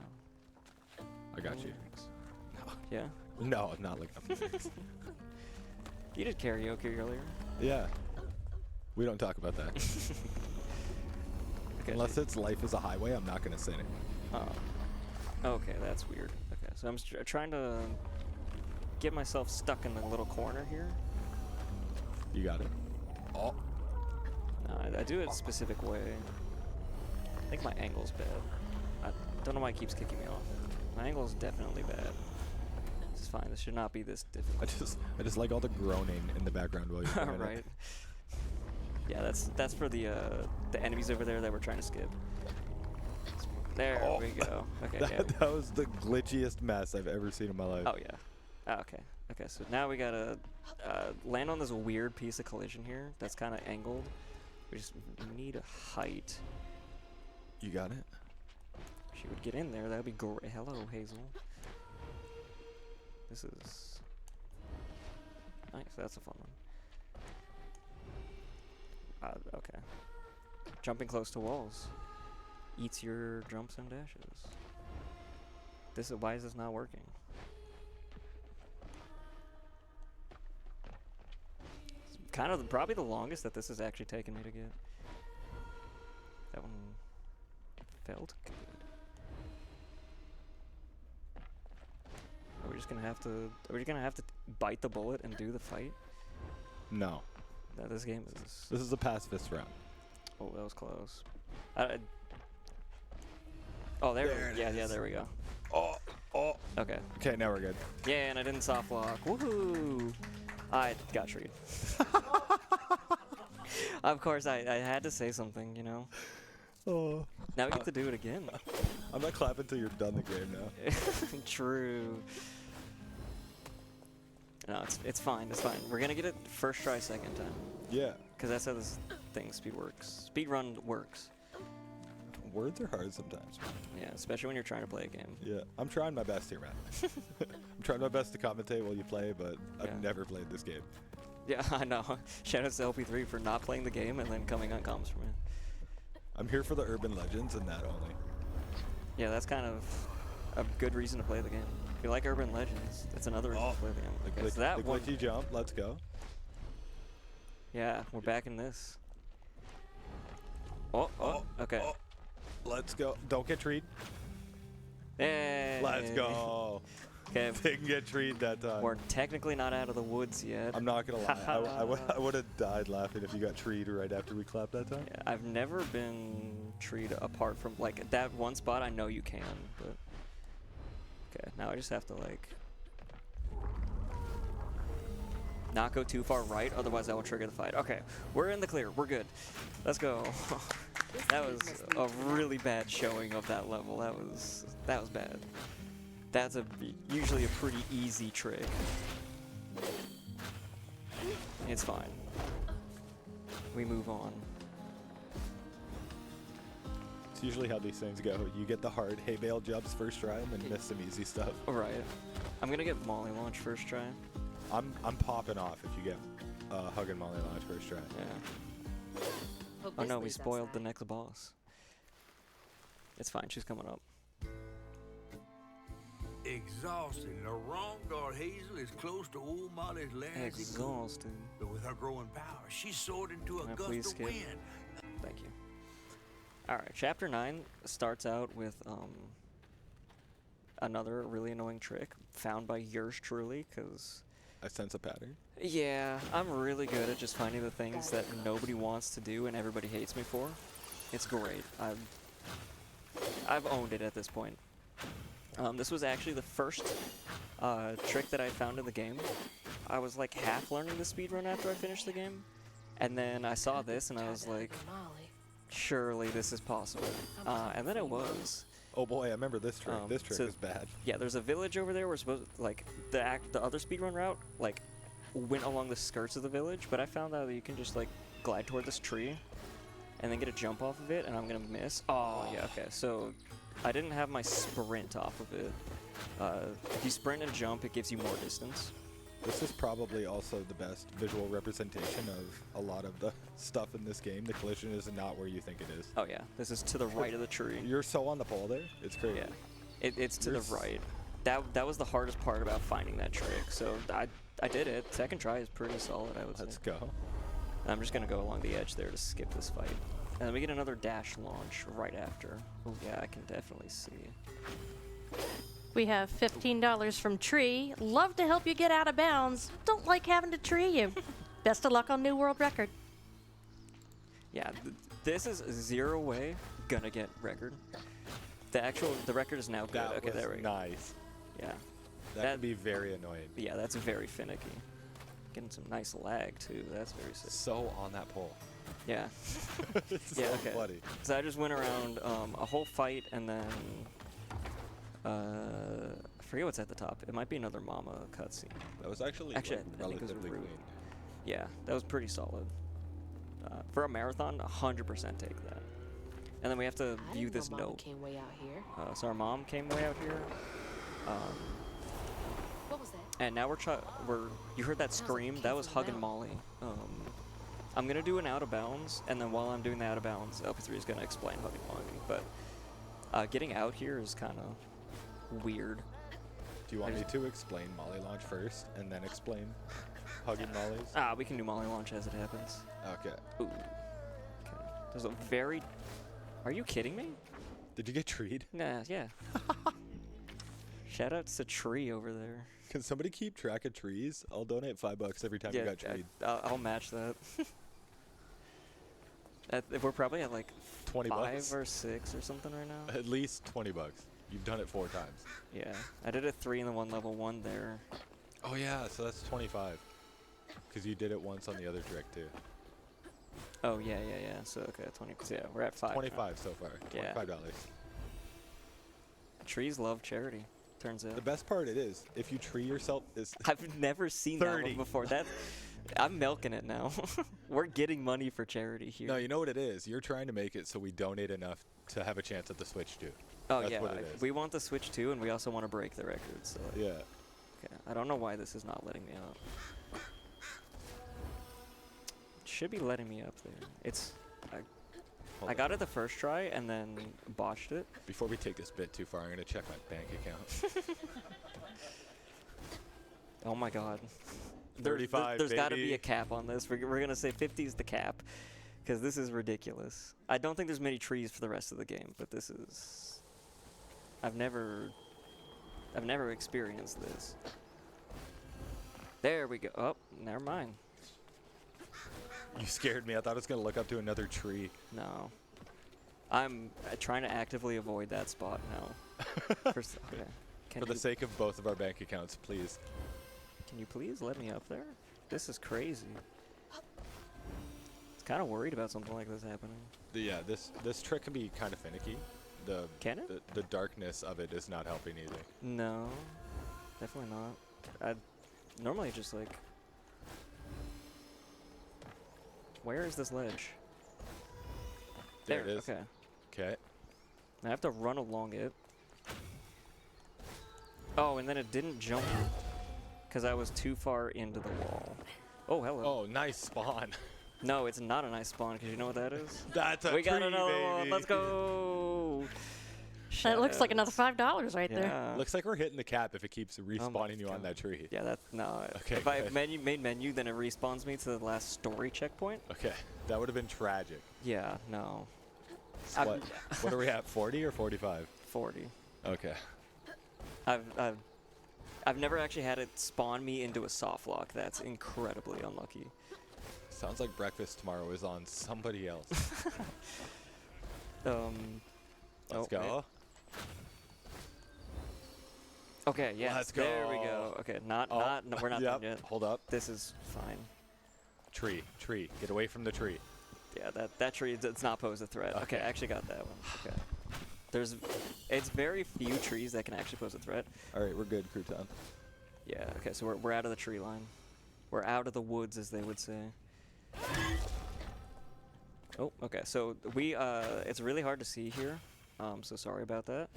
I got No you. lyrics. Yeah, No, I'm not looking up lyrics. you did karaoke earlier. Yeah. We don't talk about that. Okay, Unless it's Life is a Highway, I'm not going to sing it. Oh. Okay, that's weird. Okay, so I'm trying to get myself stuck in the little corner here. You got it. Oh. No, I do it a specific way. I think my angle's bad. I don't know why it keeps kicking me off. My angle is definitely bad. This is fine. This should not be this difficult. I just like all the groaning in the background while you're doing it. Right. Yeah, that's for the enemies over there that we're trying to skip. There Oh. we go. Okay. yeah. That was the glitchiest mess I've ever seen in my life. Oh yeah. Oh, okay. Okay. So now we gotta land on this weird piece of collision here. That's kind of angled. We just need a height. You got it? If she would get in there, that'd be great. Hello, Hazel. This is nice. That's a fun one. Okay. Jumping close to walls eats your jumps and dashes. Why is this not working? It's kind of probably the longest that this has actually taken me to get. That one felt good. Are we just gonna have to bite the bullet and do the fight? No. No, this game is. This is a pacifist round. Oh, that was close. Oh, there we go. Oh. Okay. Okay, now we're good. Yeah, and I didn't soft lock. Woohoo! I got treated. Of course, I had to say something, you know. Oh. Now we get to do it again. I'm not clapping until you're done the game now. True. No, it's fine. It's fine. We're gonna get it first try, second time. Yeah. Because that's how this thing speedrun works. words are hard sometimes. Yeah, especially when you're trying to play a game. Yeah, I'm trying my best here, man. I'm trying my best to commentate while you play, but I've never played this game. Yeah, I know. Shoutouts to LP3 for not playing the game and then coming on comms from it. I'm here for the urban legends and that only. Yeah, that's kind of a good reason to play the game. If you like urban legends, that's another reason to play the game. Okay, so that the one. glitchy jump, let's go. Yeah, we're back in this. Oh, okay. Oh, let's go. Don't get treed. Hey. Let's go. Okay. Didn't get treed that time. We're technically not out of the woods yet. I'm not gonna lie. I would have died laughing if you got treed right after we clapped that time. Yeah, I've never been treed apart from like that one spot. I know you can, but okay. Now I just have to like not go too far right, otherwise that will trigger the fight. Okay, we're in the clear. We're good. Let's go. That was a really bad showing of that level. That was bad. That's usually a pretty easy trick. It's fine. We move on. It's usually how these things go. You get the hard hay bale jumps first try and then miss some easy stuff. Alright. I'm gonna get Molly launch first try. I'm popping off if you get hug and Molly launch first try. Yeah. Oh no, we spoiled the next boss. It's fine, she's coming up. Exhausted. The wrong guard Hazel is close to old Molly's last. Exhausted. But with her growing power, she soared into a Can I please gust of skip? wind. Thank you. Alright, chapter 9 starts out with another really annoying trick found by yours truly, because I sense a pattern. yeah, I'm really good at just finding the things that nobody wants to do and everybody hates me for. It's great. I've owned it at this point. This was actually the first trick that I found in the game. I was like half learning the speedrun after I finished the game, and then I saw this and I was like, surely this is possible. And then it was. Oh boy, I remember this trick. This trick so- is bad. Yeah, there's a village over there. We're supposed like the other speedrun route like went along the skirts of the village, but I found out that you can just like glide toward this tree and then get a jump off of it, and I'm gonna miss. Oh yeah, okay. So I didn't have my sprint off of it. If you sprint and jump, it gives you more distance. This is probably also the best visual representation of a lot of the stuff in this game. The collision is not where you think it is. Oh yeah, this is to the right of the tree. You're so on the pole there. It's crazy. Yeah, it's to the right. That was the hardest part about finding that trick. So I did it. Second try is pretty solid, I would say. Let's go. I'm just gonna go along the edge there to skip this fight. And then we get another dash launch right after. Oh yeah, I can definitely see. We have $15 from Tree. Love to help you get out of bounds. Don't like having to tree you. Best of luck on new world record. Yeah, this is zero way gonna get record. The record is now good. That Okay, was there we go. nice. Yeah. That can be very annoying. Yeah, that's very finicky. Getting some nice lag too. That's very sick. So on that pole. Yeah. It's Yeah, so okay. bloody. So I just went around a whole fight and then I forget what's at the top. It might be another mama cutscene. That was actually I think it was relatively rude. clean. Yeah, that was pretty solid. For a marathon, 100% take that. And then we have to view this note. Came way out here. So our mom came way out here. What was that? And now you heard that scream? That was Hug and Molly. I'm gonna do an out of bounds, and then while I'm doing the out of bounds, LP3 is gonna explain Hug and Molly. But getting out here is kind of weird. Do you want me to explain Molly launch first and then explain hugging Molly's? We can do Molly launch as it happens. Okay. Ooh. Okay. There's a very. Are you kidding me? Did you get treed? Nah. Yeah. Shoutouts to Tree over there. Can somebody keep track of trees? I'll donate $5 every time you got treed. I'll match that. We're probably at like 20 bucks. 5 or 6 or something right now. At least 20 bucks. You've done it 4 times. Yeah, I did a 3 in the one level 1 there. Oh yeah, so that's 25. Because you did it once on the other trick too. Oh yeah. So okay, 20. Yeah, we're at 5. 25 so far. Yeah. $25. Trees love charity. Turns out. The best part it is if you tree yourself is I've never seen that 30. one before. I'm milking it now. We're getting money for charity here. No, you know what it is? You're trying to make it so we donate enough to have a chance at the Switch too. Oh That's yeah, what it is. we want the Switch too, and we also want to break the record. So Yeah. okay, I don't know why this is not letting me up. It should be letting me up there. It's Hold I on. got it the first try and then botched it. Before we take this bit too far, I'm gonna check my bank account. Oh my god. 35, There's got to be baby. a cap on this. We're gonna say 50 is the cap, because this is ridiculous. I don't think there's many trees for the rest of the game, but this is. I've never experienced this. There we go. Oh, never mind. You scared me. I thought I was gonna look up to another tree. No. I'm trying to actively avoid that spot now. Okay. For the sake of both of our bank accounts, please. Can you please let me up there? This is crazy. I was kind of worried about something like this happening. Yeah, this trick can be kind of finicky. Can it? The darkness of it is not helping either. No, definitely not. I normally just like. Where is this ledge? There it is. Okay. Okay. I have to run along it. Oh, and then it didn't jump because I was too far into the wall. Oh, hello. Oh, nice spawn. No, it's not a nice spawn because you know what that is? That's a We tree, got another baby. one. Let's go. That looks like another Shadows. $5 right there. Yeah. Looks like we're hitting the cap if it keeps respawning you on God. that tree. Yeah, that's no. Okay, If I good. made menu, then it respawns me to the last story checkpoint. Okay, that would have been tragic. Yeah, no. I've- What? What are we at? 40 or 45? 40. Okay. I've never actually had it spawn me into a soft lock. That's incredibly unlucky. Sounds like breakfast tomorrow is on somebody else. Let's Let's go. Okay, yes. Let's There we go. go. Okay, no, we're not Yep. done yet. Hold up. This is fine. Tree. Get away from the tree. Yeah, that tree, it's not pose a threat. Okay, I actually got that one. Okay. It's very few trees that can actually pose a threat. All right, we're good, Crouton. Yeah, okay, so we're out of the tree line. We're out of the woods, as they would say. Oh, okay, so it's really hard to see here. So sorry about that.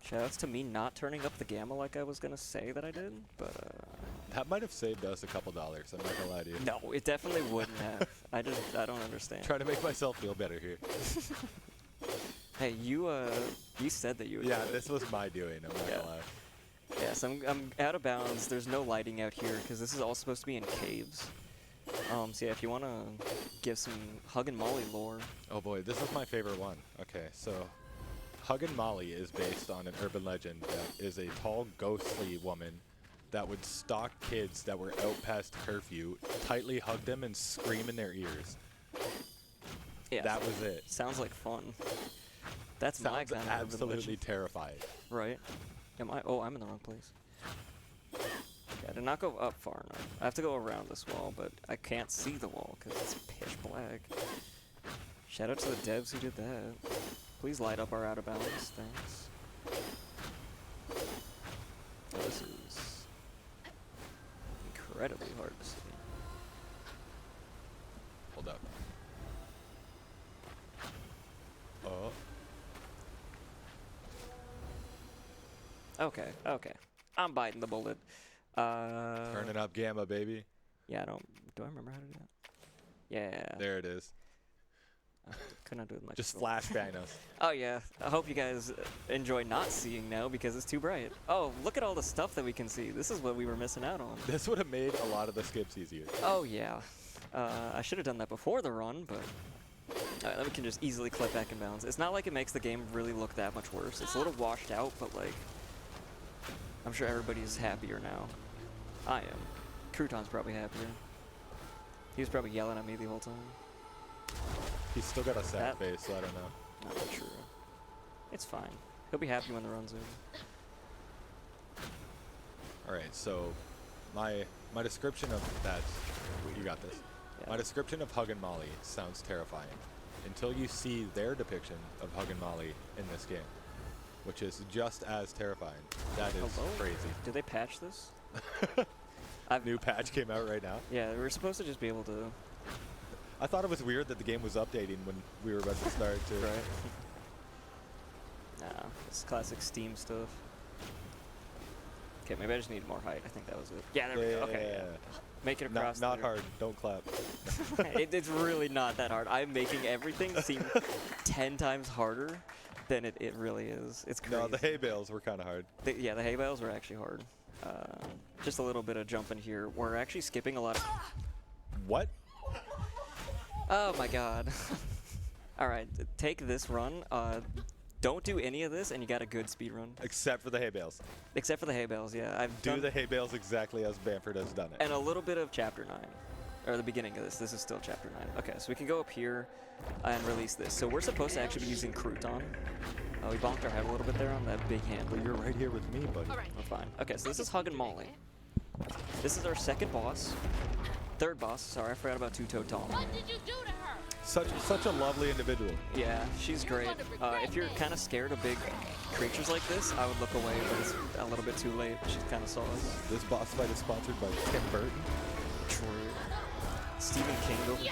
Shoutouts to me not turning up the gamma like I was gonna say that I did, but That might have saved us a couple dollars. I'm not gonna lie to you. no, it definitely wouldn't have. I don't understand. Trying to make myself feel better here. Hey, you said that you would. Yeah, do it. this was my doing. I'm not gonna lie. Yes, I'm out of bounds. There's no lighting out here because this is all supposed to be in caves. So yeah, if you wanna give some Hug and Molly lore. Oh boy, this is my favorite one. Okay, so Hug and Molly is based on an urban legend that is a tall, ghostly woman that would stalk kids that were out past curfew, tightly hug them, and scream in their ears. Yeah, That was it. sounds like fun. That's my Sounds kind of urban absolutely legend. terrifying. Right? Am I? Oh, I'm in the wrong place. Yeah, I did not go up far enough. I have to go around this wall, but I can't see the wall because it's pitch black. Shout out to the devs who did that. Please light up our out of bounds. Thanks. Oh, this is incredibly hard to see. Hold up. Oh. Okay, okay. I'm biting the bullet. Turn it up, Gamma, baby. Yeah, do I remember how to do that? Yeah. There it is. Could not do it much. Just flashbang us. Oh yeah. I hope you guys enjoy not seeing now because it's too bright. Oh, look at all the stuff that we can see. This is what we were missing out on. This would have made a lot of the skips easier. Oh yeah. I should have done that before the run, but then we can just easily clip back in bounds. It's not like it makes the game really look that much worse. It's a little washed out, but like, I'm sure everybody's happier now. I am. Crouton's probably happier. He was probably yelling at me the whole time. He's still got a sad That- face, so I don't know. Not true. It's fine. He'll be happy when the run's in. All right, so my description of that, you got this. Yeah. My description of Hug and Molly sounds terrifying until you see their depiction of Hug and Molly in this game, which is just as terrifying. That is Hello? crazy. Did they patch this? New patch came out right now. Yeah, we're supposed to just be able to. I thought it was weird that the game was updating when we were about to start too. Right. Nah, it's classic Steam stuff. Okay, maybe I just need more height. I think that was it. Yeah, there we go. Okay, yeah. Make it across. Not hard. Don't clap. It's really not that hard. I'm making everything seem 10 times harder than it really is. It's crazy. No, the hay bales were kind of hard. Yeah, the hay bales were actually hard. Just a little bit of jumping here. We're actually skipping a lot of... What? Oh my god. Alright, take this run. Don't do any of this and you got a good speed run. Except for the hay bales. Except for the hay bales, yeah. I've Do done the hay bales exactly as Bamford has done it. and a little bit of chapter 9. Or the beginning of this. This is still chapter 9. Okay, so we can go up here and release this. So we're supposed to actually be using Crouton. We bonked our head a little bit there on that big handle. But you're right here with me, buddy. We're fine. Okay, so this is Hug and Molly. This is our second boss. Third boss. Sorry, I forgot about Two-Toed Tom. What did you do to her? Such a lovely individual. Yeah, she's great. If you're kind of scared of big creatures like this, I would look away, but it's a little bit too late. She kind of saw us. This boss fight is sponsored by Tim Burton. True. Stephen King over here.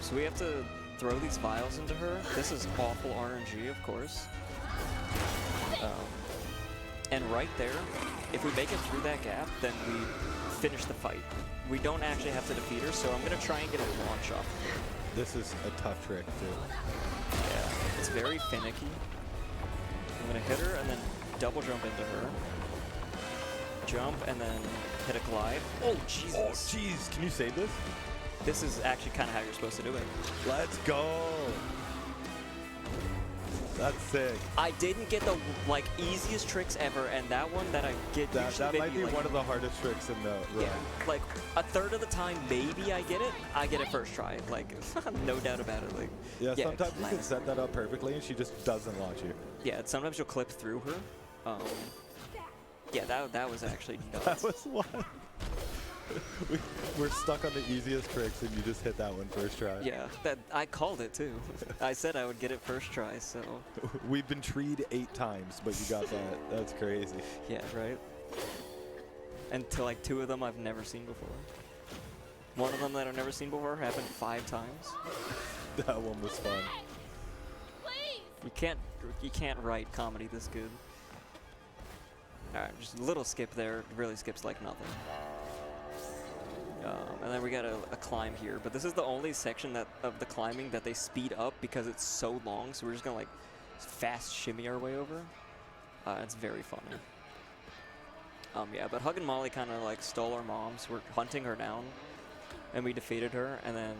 So we have to throw these vials into her. This is awful RNG, of course. And right there, if we make it through that gap, then we finish the fight. We don't actually have to defeat her, so I'm going to try and get a launch off. This is a tough trick, too. Yeah, it's very finicky. I'm going to hit her and then double jump into her. Jump and then hit a glide. Oh, Jesus. Oh, jeez. Can you save this? This is actually kind of how you're supposed to do it. Let's go. That's sick. I didn't get the easiest tricks ever, and that one that I get That might be one of the hardest tricks in the run. Yeah, like a third of the time, maybe I get it first try. Like, no doubt about it. Like, yeah, sometimes you can set that up perfectly, and she just doesn't launch you. Yeah, sometimes you'll clip through her. Yeah, that was actually nuts. That was one. We're stuck on the easiest tricks, and you just hit that one first try. Yeah, I called it too. I said I would get it first try, so. We've been treed 8 times, but you got that. That's crazy. Yeah, right? And to like 2 of them I've never seen before. One of them that I've never seen before happened 5 times. That one was fun. Please. You can't write comedy this good. Alright, just a little skip there. Really skips like nothing. And then we got a climb here, but this is the only section of the climbing that they speed up because it's so long, so we're just gonna like fast shimmy our way over. It's very funny. Yeah, but Hug and Molly kind of like stole our mom, so we're hunting her down, and we defeated her, and then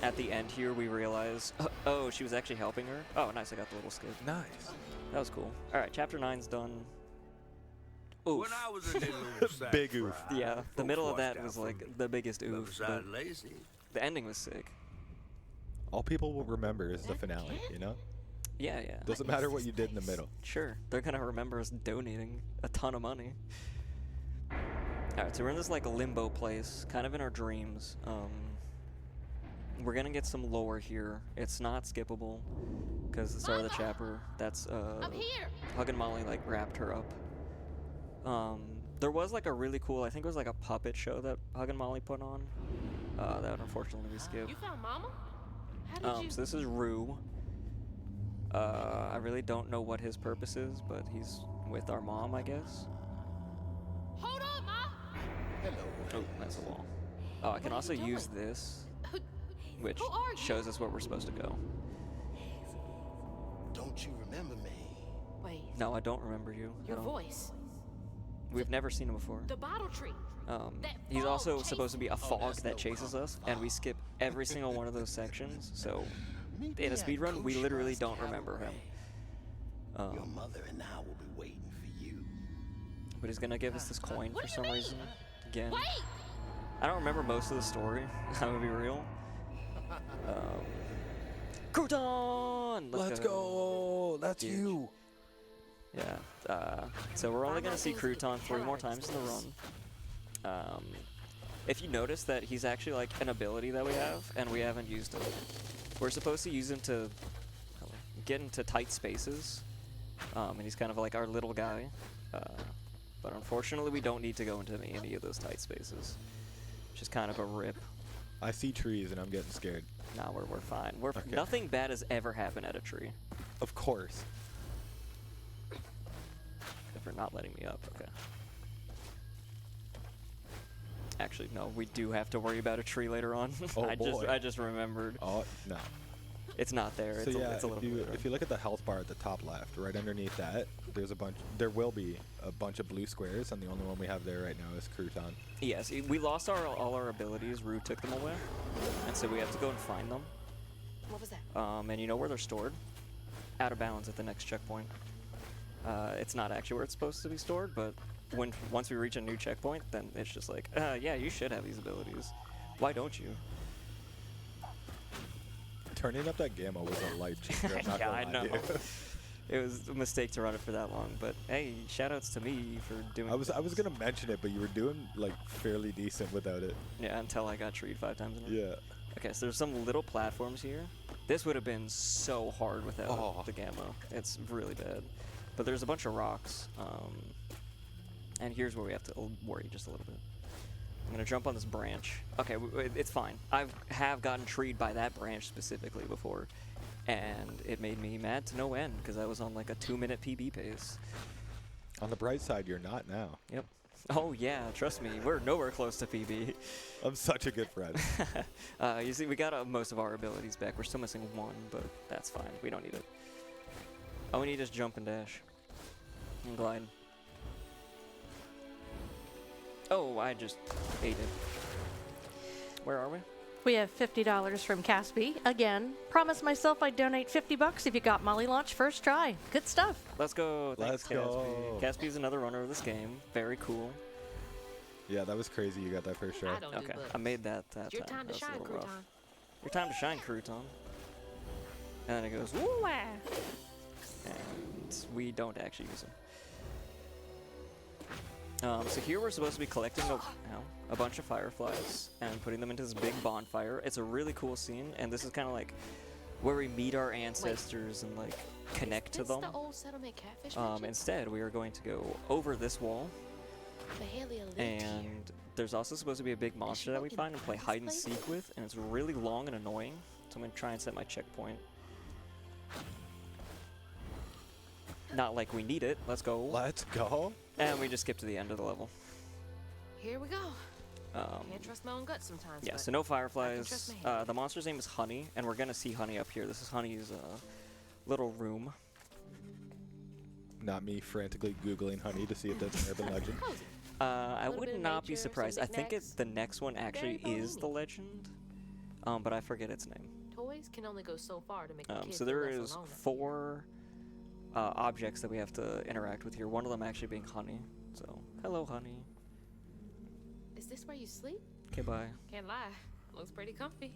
at the end here we realize, oh, she was actually helping her. Oh, nice, I got the little skip. Nice. That was cool. Alright, chapter 9's done. Oof. When I was a little sack Big oof. fried, Yeah, the folks middle of watched that out was for like me. the biggest But oof. besides But lazy, the ending was sick. All people will remember is the finale, you know? Yeah, yeah. Doesn't matter what you did in the middle. Sure, they're gonna remember us donating a ton of money. Alright, so we're in this like limbo place, kind of in our dreams. We're gonna get some lore here. It's not skippable, because at the start of the chapter, that's I'm here. Hug and Molly like wrapped her up. There was like a really cool, I think it was like a puppet show that Hug and Molly put on. That unfortunately we skipped. You found Mama? How did you? So this is Rue. I really don't know what his purpose is, but he's with our mom, I guess. Hold on, Ma. Oh, that's a wall. Oh, I can also use this, which Who are you? shows us where we're supposed to go. Don't you remember me? Wait. No, I don't remember you. I Your don't- voice. We've never seen him before. The bottle tree. That He's fog also chasing supposed to be a fog that's that no chases problem. us, and we skip every single one of those sections. So Maybe in a I speed run, we coach literally us don't to have remember a him. way. Your mother and I will be waiting for you. But he's gonna give us this coin What for do you some mean? reason. Again, Wait. I don't remember most of the story. I'm gonna be real. Crouton! Let's go. That's Huge. you. Yeah. So we're only gonna see Crouton 3 more times in the run. If you notice that he's actually like an ability that we have, and we haven't used him. We're supposed to use him to get into tight spaces, and he's kind of like our little guy. But unfortunately, we don't need to go into any of those tight spaces, which is kind of a rip. I see trees and I'm getting scared. Nah, we're fine. Okay. Nothing bad has ever happened at a tree. Of course. If they're not letting me up, okay. Actually, no, we do have to worry about a tree later on. Oh, I just remembered. Oh, no. It's not there. So It's, yeah, it's a little bit later. if you look at the health bar at the top left, right underneath that, there will be a bunch of blue squares, and the only one we have there right now is Crouton. Yes, we lost all our abilities. Rue took them away, and so we have to go and find them. What was that? And you know where they're stored? Out of bounds at the next checkpoint. It's not actually where it's supposed to be stored, but once we reach a new checkpoint, then it's just like, yeah, you should have these abilities. Why don't you? Turning up that gamma was a life changer. I'm not Yeah, gonna I lie know. to you. It was a mistake to run it for that long, but hey, shoutouts to me for doing. I was gonna mention it, but you were doing like fairly decent without it. Yeah, until I got treed 5 times in a row. Yeah. Okay, so there's some little platforms here. This would have been so hard without the gamma. It's really bad. But there's a bunch of rocks. And here's where we have to worry just a little bit. I'm gonna jump on this branch. Okay, it's fine. I have gotten treed by that branch specifically before, and it made me mad to no end because I was on like a 2-minute PB pace. On the bright side, you're not now. Yep. Oh yeah, trust me, we're nowhere close to PB. I'm such a good friend. You see, we got most of our abilities back. We're still missing 1, but that's fine. We don't need it. All we need is jump and dash. And glide. Oh, I just ate it. Where are we? We have $50 from Caspi. Again, promised myself I'd donate $50 if you got Molly Launch first try. Good stuff. Let's go. Let's go. Caspi is another runner of this game. Very cool. Yeah, that was crazy. You got that first try. I don't Okay, do I made that time. Your time to That was a shine, little rough. Crouton. Your time to shine, Crouton. And then it goes, woo! And we don't actually use it. So here we're supposed to be collecting a bunch of fireflies and putting them into this big bonfire. It's a really cool scene, and this is kind of like where we meet our ancestors and like connect to them. The old settlement catfish mansion? Instead, we are going to go over this wall, Mahalia lived and here. there's also supposed to be a big monster that we working find and play this hide and place? seek with, and it's really long and annoying. So I'm gonna try and set my checkpoint. Not like we need it. Let's go. Let's go. And we just skip to the end of the level. Here we go. Can't trust my own gut sometimes. Yeah, but so no I can fireflies. trust my hand. The monster's name is Honey, and we're gonna see Honey up here. This is Honey's little room. Not me frantically Googling honey to see if that's an urban legend. Cozy. I Little would bit of not be nature, some surprised. I think knickknacks. the next one actually Very is the bohemian. legend, but I forget its name. Toys can only go so far to make the kids So feel there less is alone. 4 objects that we have to interact with here. One of them actually being Honey. So hello, Honey. Is this where you sleep? Okay, bye. Can't lie. Looks pretty comfy.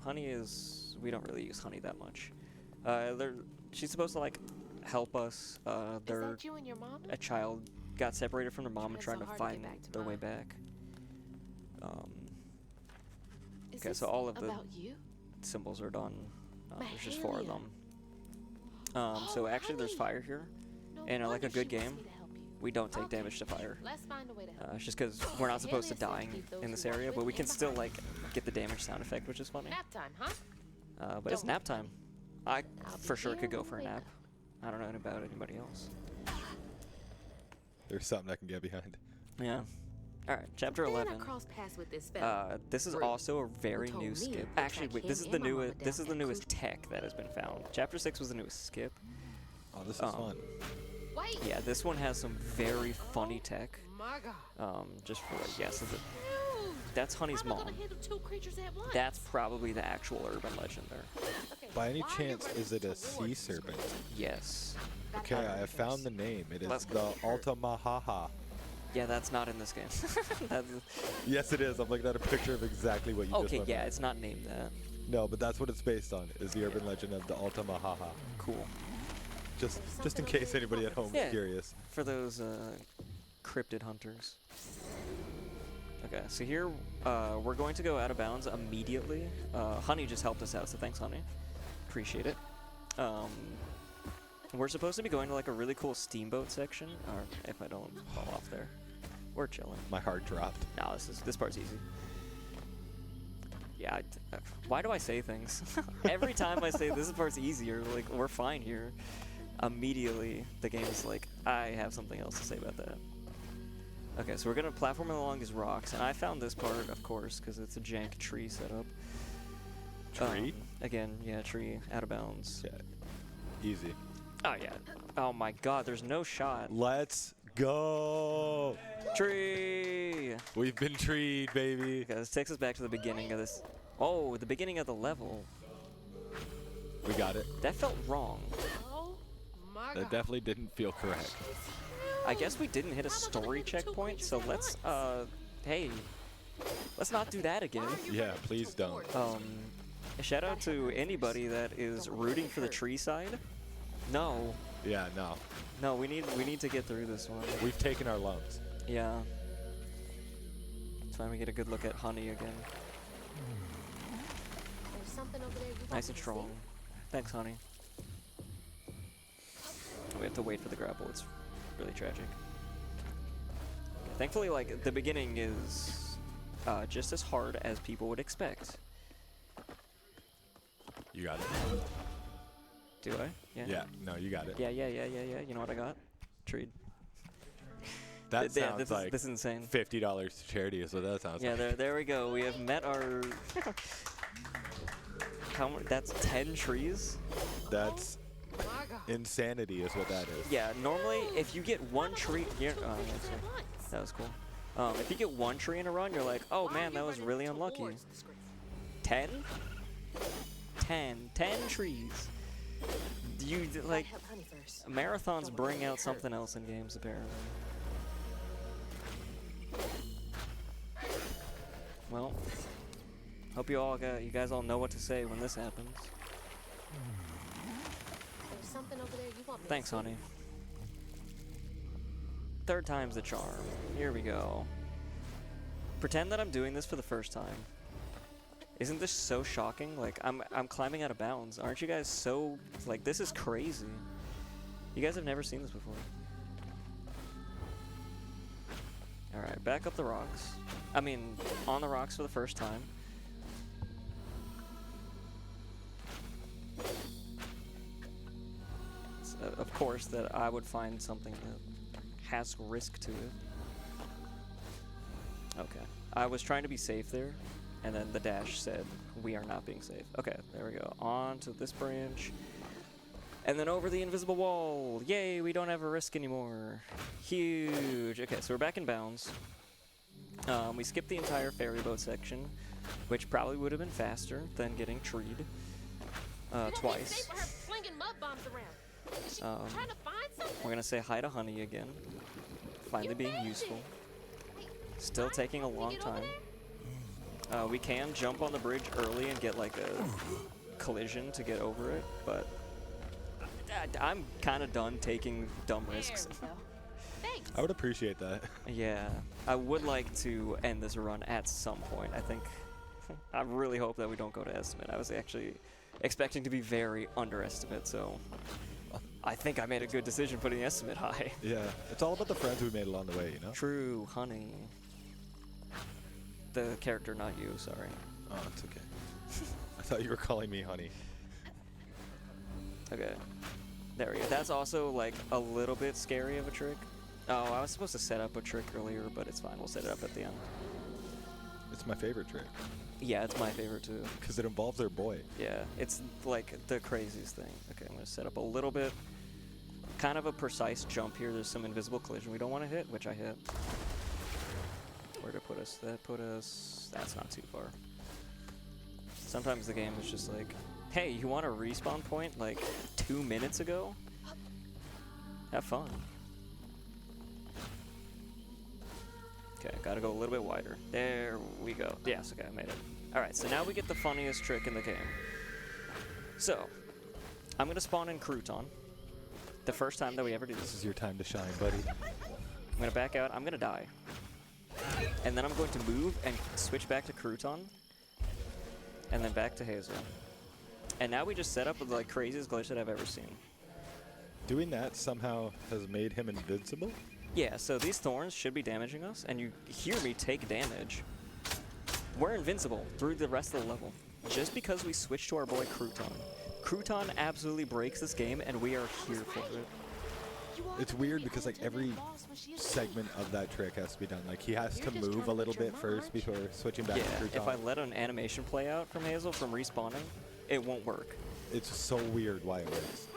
Honey is, we don't really use Honey that much. She's supposed to like help us. Is They're that you and your mom? a child got separated from their mom and Tried trying so to hard to find get back to their way mine. back. Is Okay, this so all of the about you? symbols are done. There's just 4 of Mahalia. them. Oh, So actually there's Honey. fire here. No And like a wonder good she wants game, me to help you. we don't take Okay, damage to fire. Let's find a way to help. It's just because we're not supposed to Mahalia said die to keep those in this who walk area, with but we and can still behind. like get the damage sound effect, which is funny. Nap time, huh? But it's Don't nap time. I I'll be for sure here could go when for a you wake nap. I don't know about anybody else. There's something I can get behind. Yeah. All right, chapter Then 11. I crossed paths with this fella. This is Rude. also a very Who told new me skip. to Actually, track wait, this him is the and my mama newest. This down is the that newest cruise. tech that has been found. Chapter 6 was the newest skip. Oh, this is Um, fun. Wait. Yeah, this one has some very funny tech. My God. Just for like, yes, Dude, that's Honey's how am I mom. gonna handle 2 creatures at once? That's probably the actual urban legend there. Okay, By any why are you chance, running is it a towards sea this serpent? creature? Yes. That's Okay, not I what have it found is. the name. It is Let's the go. Altamahaha. Yeah, that's not in this game. That's, Yes, it is. I'm looking at a picture of exactly what you just okay, went yeah, over. it's not named that. No, but that's what it's based on, is the urban legend of the Altamahaha. Cool. Just in case anybody at home Yeah. is curious. For those cryptid hunters. Okay, so here we're going to go out of bounds immediately. Honey just helped us out, so thanks, Honey. Appreciate it. We're supposed to be going to like a really cool steamboat section, or if I don't fall off there, we're chilling. My heart dropped. No, this part's easy. Yeah, why do I say things? Every time I say this part's easier, like, we're fine here, immediately the game is like, I have something else to say about that. Okay, so we're gonna platform along these rocks, and I found this part, of course, because it's a jank tree setup. Tree? Again, yeah, tree, out of bounds. Yeah, easy. Oh, yeah. Oh my god, there's no shot. Let's go! Tree! We've been treed, baby. Okay, this takes us back to the beginning of this. Oh, the beginning of the level. We got it. That felt wrong. Oh my That God. definitely didn't feel correct. I guess we didn't hit a story checkpoint, so let's, hey, let's not do that again. Yeah, please don't. Shout out to anybody that is rooting for the tree side. No. Yeah, no. No, we need to get through this one. We've taken our lumps. Yeah. It's fine, we get a good look at Honey again. There's something over there you want Nice me and to strong. see? Thanks, Honey. We have to wait for the grapple. It's really tragic. Okay, thankfully, like, the beginning is just as hard as people would expect. You got it. Do I? Yeah. Yeah, no, you got it. Yeah. You know what I got? Treed. That Yeah, sounds like this is insane. $50 to charity is what that sounds Yeah, like. there we go. We have met our. How many? That's 10 trees. That's My God. insanity is what that is. Yeah, normally if you get one tree here, At once. that was cool. If you get one tree in a run, you're like, oh Why man, are that you was running really unlucky. towards the screen? 10? 10 trees. You Gotta like help Honey first. marathons bring out something else in games apparently. Well, hope you guys all know what to say when this happens. There's something over there you want me Thanks, to see? honey. Third time's the charm. Here we go. Pretend that I'm doing this for the first time. Isn't this so shocking? Like, I'm climbing out of bounds. Aren't you guys so, like, this is crazy. You guys have never seen this before. Alright, back up the rocks. I mean, on the rocks for the first time. Of course, that I would find something that has risk to it. Okay. I was trying to be safe there, and then the dash said, we are not being safe. Okay, there we go. On to this branch. And then over the invisible wall. Yay, we don't have a risk anymore. Huge. Okay, so we're back in bounds. We skipped the entire ferry boat section, which probably would have been faster than getting treed twice. For her flinging mud bombs around. Is she trying to find something? We're gonna say hi to Honey again. Finally You being made useful. it. Still Honey, taking a can we long get over time. there? We can jump on the bridge early and get like a collision to get over it, but I'm kind of done taking dumb risks. There we go. Thanks. I would appreciate that. Yeah, I would like to end this run at some point. I think, I really hope that we don't go to estimate. I was actually expecting to be very underestimate, so I think I made a good decision putting the estimate high. Yeah, it's all about the friends we made along the way, you know? True, Honey. The character, not you, sorry. Oh, it's okay. I thought you were calling me honey. Okay, there we go. That's also like a little bit scary of a trick. Oh, I was supposed to set up a trick earlier, but it's fine. We'll set it up at the end. It's my favorite trick Yeah, it's my favorite too. because it involves their boy. Yeah, it's like the craziest thing. Okay, I'm gonna set up a little bit, kind of a precise jump here. There's some invisible collision we don't want to hit, which I hit. Where to put us? That put us, that's not too far. Sometimes the game is just like, hey, you want a respawn point like 2 minutes ago? Have fun. Okay, gotta go a little bit wider. There we go. Yes, okay, I made it. Alright, so now we get the funniest trick in the game. So, I'm gonna spawn in Crouton. The first time that we ever do This this. is your time to shine, buddy. I'm gonna back out, I'm gonna die. And then I'm going to move and switch back to Crouton. And then back to Hazel. And now we just set up with the like craziest glitch that I've ever seen. doing that somehow has made him invincible? Yeah, so these thorns should be damaging us, and you hear me take damage. We're invincible through the rest of the level, just because we switched to our boy Crouton. Crouton absolutely breaks this game, and we are here for it. It's weird because like every segment of that trick has to be done. Like he has to move a little bit first before switching back to Crouton. If I let an animation play out from Hazel from respawning, it won't work. It's so weird why it works.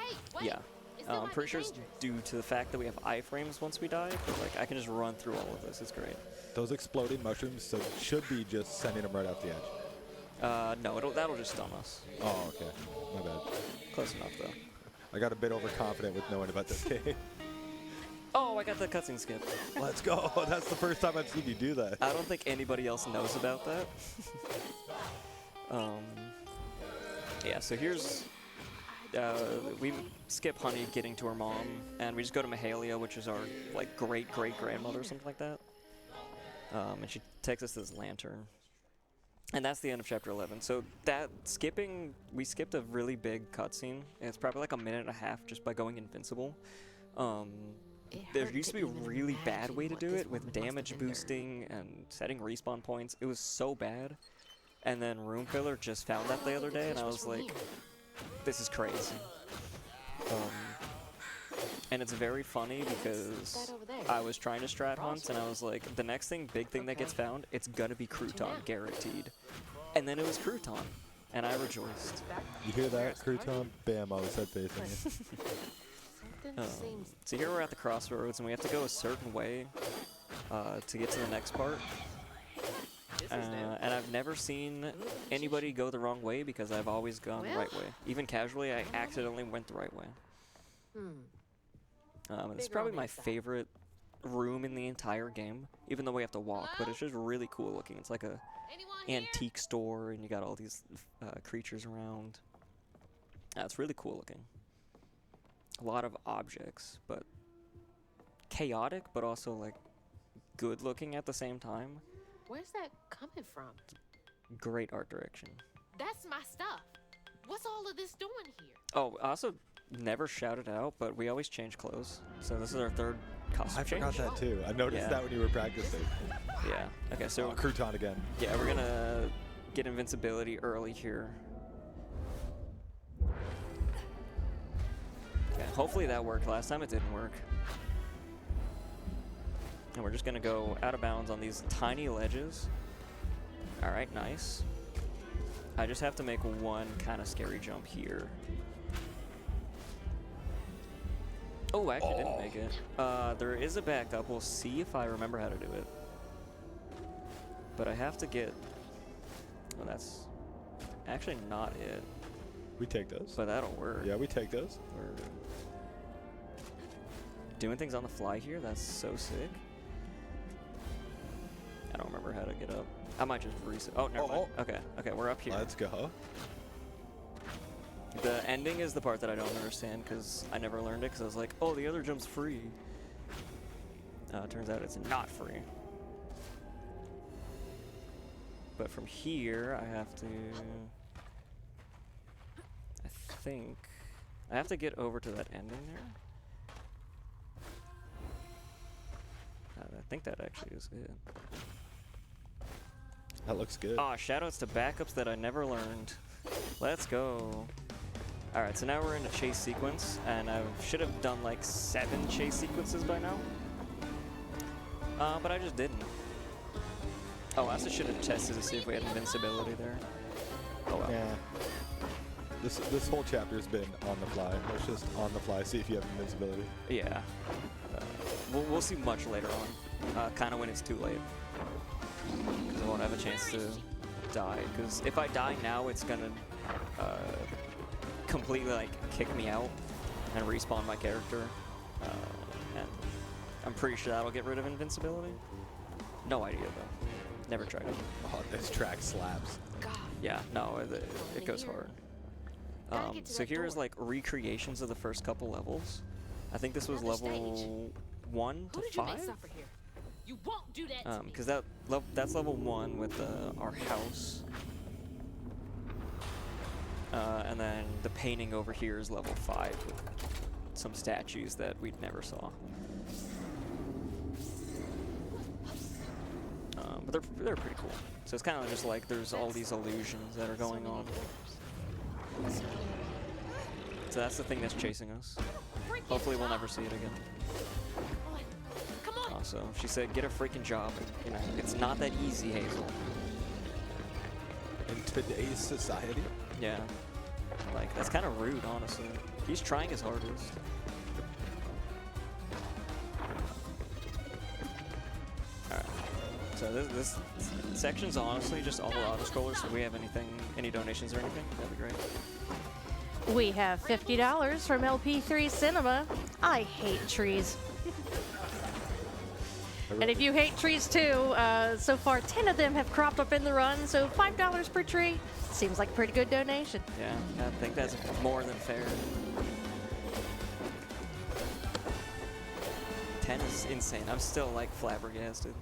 Yeah. I'm pretty sure it's due to the fact that we have iframes once we die, but like I can just run through all of this. It's great. Those exploding mushrooms should be just sending them right off the edge. No, that'll just stun us. Oh, okay. My bad. Close enough, though. I got a bit overconfident with knowing about this game. Oh, I got the cutscene skip. Let's go. That's the first time I've seen you do that. I don't think anybody else knows about that. Yeah, so here's... we skip Honey getting to her mom, and we just go to Mahalia, which is our like great-great-grandmother or something like that. And she takes us to this lantern. And that's the end of Chapter 11. So that we skipped a really big cutscene. It's probably like a minute and a half just by going invincible. There used to be a really bad way to do it with damage boosting and setting respawn points. It was so bad. And then Room Filler just found that the other day, and I was like, this is crazy. And it's very funny because I was trying to strat hunt, and I was like, the next big thing that gets found, it's gonna be Crouton, guaranteed. And then it was Crouton, and I rejoiced. You hear that, Crouton? Bam, I was head facing it. So here we're at the crossroads, and we have to go a certain way to get to the next part. And I've never seen anybody go the wrong way because I've always gone the right way. Even casually, I accidentally went the right way. It's probably my favorite room in the entire game, even though we have to walk, but it's just really cool looking. It's like a antique store, and you got all these creatures around. It's really cool looking. A lot of objects, but chaotic, but also like good looking at the same time. Where's that coming from? Great art direction. That's my stuff. What's all of this doing here? Oh, I also never shouted out, but we always change clothes. So this is our third costume change. I forgot that too. I noticed that when you were practicing. Yeah. Okay, so Crouton again. Yeah, we're gonna get invincibility early here. Okay, hopefully that worked. Last time it didn't work. And we're just gonna go out of bounds on these tiny ledges. Alright, nice. I just have to make one kind of scary jump here. Oh, I actually didn't make it. There is a backup. We'll see if I remember how to do it. But I have to get... Well, that's actually not it. We take those. But that'll work. Yeah, we take those. We're doing things on the fly here. That's so sick. I don't remember how to get up. I might just reset. Oh, never mind. Okay, we're up here. Let's go. The ending is the part that I don't understand because I never learned it because I was like, oh, the other jump's free. Turns out it's not free. But from here, I have to... I think... I have to get over to that ending there. I think that actually is it. That looks good. Aw, shoutouts to backups that I never learned. Let's go. Alright, so now we're in a chase sequence, and I should have done like 7 chase sequences by now. But I just didn't. Oh, I also should have tested to see if we had invincibility there. Oh well. Yeah. This whole chapter's been on the fly. Let's just on the fly see if you have invincibility. Yeah. We'll see much later on. Kind of when it's too late. Because I won't have a chance to die. Because if I die now, it's gonna completely like kick me out and respawn my character. And I'm pretty sure that'll get rid of invincibility. No idea though. Never tried it. Oh, this track slaps. Yeah, no, it goes hard. So here's like recreations of the first couple levels. I think this was level 1 to 5. You won't do that. Because that's level 1 with our house. And then the painting over here is level 5 with some statues that we never saw. But they're pretty cool. So it's kind of just like there's all these illusions that are going on. So that's the thing that's chasing us. Hopefully we'll never see it again. Come on. Also, she said, get a freaking job. You know, it's not that easy, Hazel. In today's society? Yeah. Like, that's kind of rude, honestly. He's trying his hardest. Alright. So this section's honestly just all auto-scrollers. So if we have any donations or anything, that'd be great. We have $50 from LP3 Cinema. I hate trees. And if you hate trees too, so far 10 of them have cropped up in the run, so $5 per tree seems like a pretty good donation. Yeah, I think that's more than fair. 10 is insane. I'm still like flabbergasted.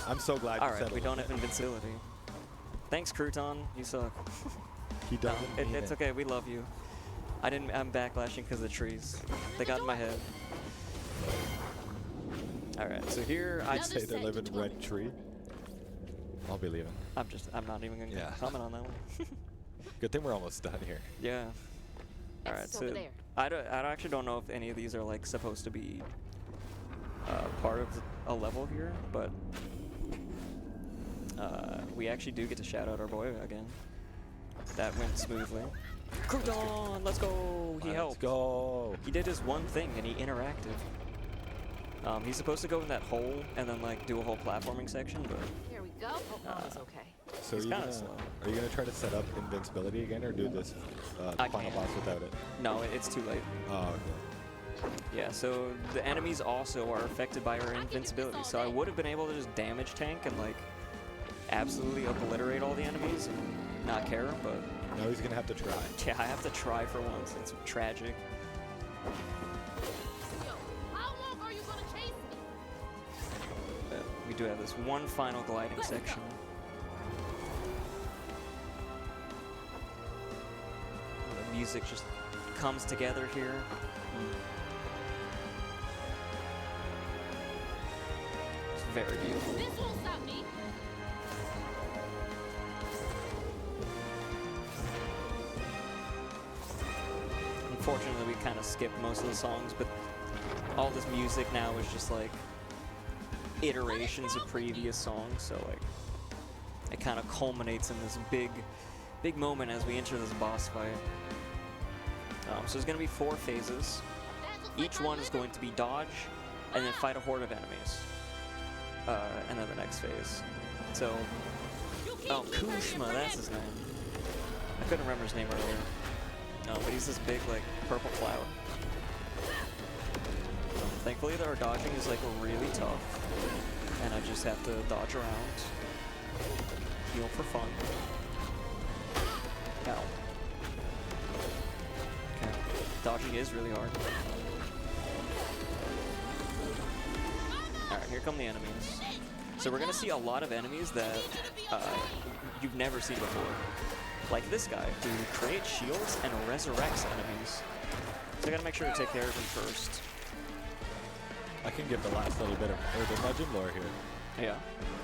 I'm so glad you All right, said we don't have invincibility. Thanks, Crouton. You suck. He No, doesn't mean it's it. okay. We love you. I'm backlashing because of the trees. They got in my head. All right, so here I'd say they live in Red Tree. I'll be leaving. I'm not even gonna comment on that one. Good thing we're almost done here. Yeah. All right, Exit's so over there. I actually don't know if any of these are like supposed to be part of a level here, but we actually do get to shout out our boy again. That went smoothly. Crouton, let's go! He helped. Let's go! He did his one thing and he interacted. He's supposed to go in that hole and then like do a whole platforming section, but Here we go. Hope Mama's okay. So He's kinda slow. are you gonna try to set up invincibility again, or do this I final can't. boss without it? no, it's too late. Oh, okay. Yeah, so the enemies also are affected by our invincibility. So I would have been able to just damage tank and like absolutely obliterate all the enemies and not care, but Now he's gonna have to try. yeah, I have to try for once. It's tragic. How long are you gonna chase me? But we do have this one final gliding section. The music just comes together here. It's very beautiful. This won't stop me. Unfortunately, we kind of skipped most of the songs, but all this music now is just like iterations of previous songs, so like it kind of culminates in this big moment as we enter this boss fight. So there's going to be 4 phases. Each one is going to be dodge, and then fight a horde of enemies. And then the next phase. So, oh, Kushma, that's his name. I couldn't remember his name earlier. No, but he's this big, like, purple cloud. Thankfully, our dodging is, like, really tough. And I just have to dodge around. Heal for fun. Ow. Okay. Dodging is really hard. Alright, here come the enemies. So we're gonna see a lot of enemies that you've never seen before. Like this guy, who creates shields and resurrects enemies. So I gotta make sure to take care of him first. I can give the last little bit of urban legend lore here. Yeah.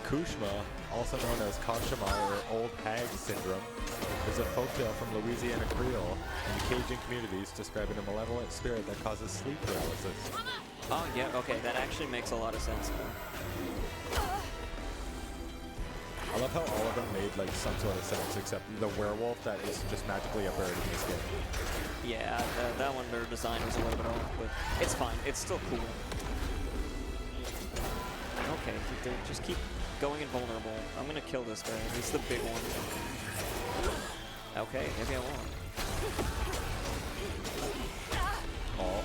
Kushma, also known as Kashama or Old Hag Syndrome, is a folktale from Louisiana Creole and Cajun communities describing a malevolent spirit that causes sleep paralysis. Oh yeah, okay, that actually makes a lot of sense now. I love how all of them made like some sort of sense, except the werewolf that is just magically a bird in this game. Yeah, that one, their design was a little bit off, but it's fine. It's still cool. Okay, just keep going invulnerable. I'm gonna kill this guy. He's the big one. Okay, maybe I won't. Oh,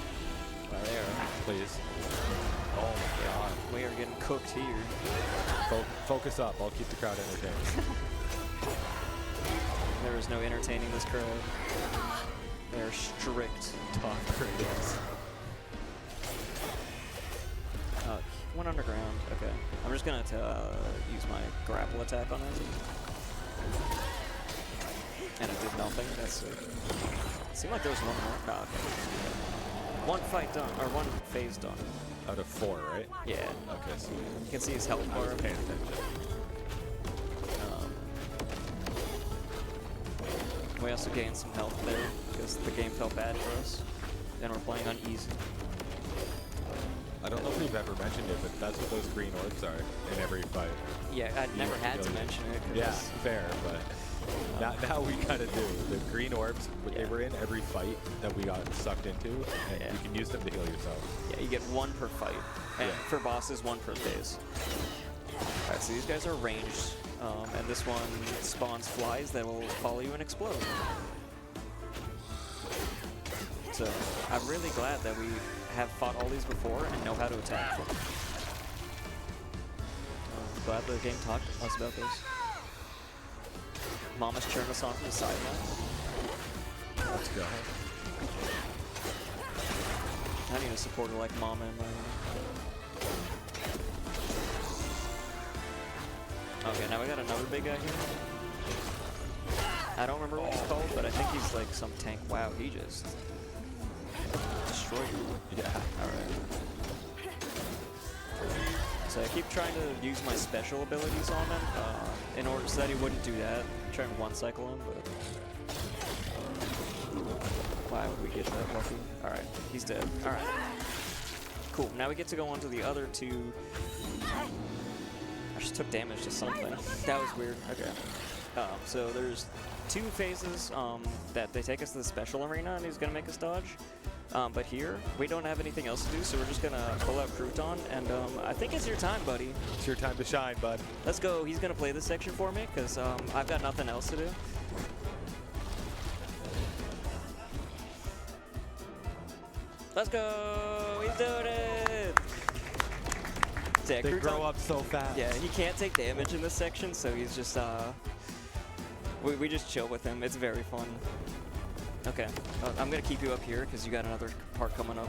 Well, there. please. Oh my god. We are getting cooked here. Focus up, I'll keep the crowd entertained. There is no entertaining this crowd. They're strict. Tough critics. One underground. Okay. I'm just gonna use my grapple attack on it. And it did nothing. That's it. Seemed like there was one more. Oh, okay. one fight done, or one phase done. Out of 4, right? Yeah. Okay, so You can see his health I bar. was paying attention. We also gained some health there because the game felt bad for us, and we're playing on easy. I don't know if we've ever mentioned it, but that's what those green orbs are in every fight. Yeah, I'd never had to mention it. 'Cause Yeah, fair, but now we kind of do. The green orbs, they were in every fight that we got sucked into, and you can use them to heal yourself. Yeah, you get 1 per fight, and for bosses, 1 per phase. Alright, so these guys are ranged, and this one spawns flies that will follow you and explode. So, I'm really glad that we have fought all these before and know how to attack them. Glad the game talked to us about this. Mama's cheering us on from the sideline. Let's go. I need a supporter like Mama in my life. Okay, now we got another big guy here. I don't remember what he's called, but I think he's like some tank. Wow, he just destroyed you. Yeah. Alright. So I keep trying to use my special abilities on him, in order so that he wouldn't do that. I'm trying to one cycle him, but why would we get that lucky? Alright, he's dead. Alright. Cool, now we get to go on to the other 2. I just took damage to something. That was weird. Okay. So there's 2 phases that they take us to the special arena and he's gonna make us dodge. But here, we don't have anything else to do, so we're just gonna pull out Crouton, and I think it's your time, buddy. It's your time to shine, bud. Let's go. He's gonna play this section for me, because I've got nothing else to do. Let's go! He's doing it! So, yeah, They Crouton, grow up so fast. yeah, he can't take damage in this section, so he's just, we just chill with him. It's very fun. Okay, I'm gonna keep you up here because you got another part coming up.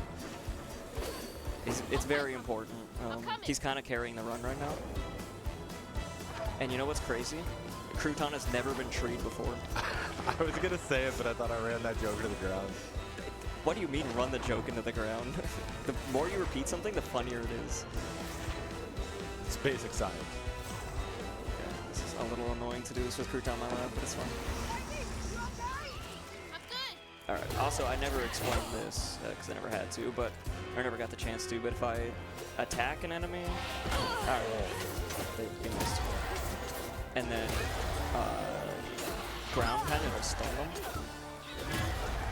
It's very important. He's kind of carrying the run right now. And you know what's crazy? Crouton has never been treed before. I was gonna say it, but I thought I ran that joke to the ground. What do you mean run the joke into the ground? The more you repeat something, the funnier it is. It's basic science. Okay, this is a little annoying to do this with Crouton on my lap, but it's fun. Alright, also I never explained this, because I never had to, but, or never got the chance to, but if I attack an enemy, alright, they missed. And then, ground pen, it'll stun them.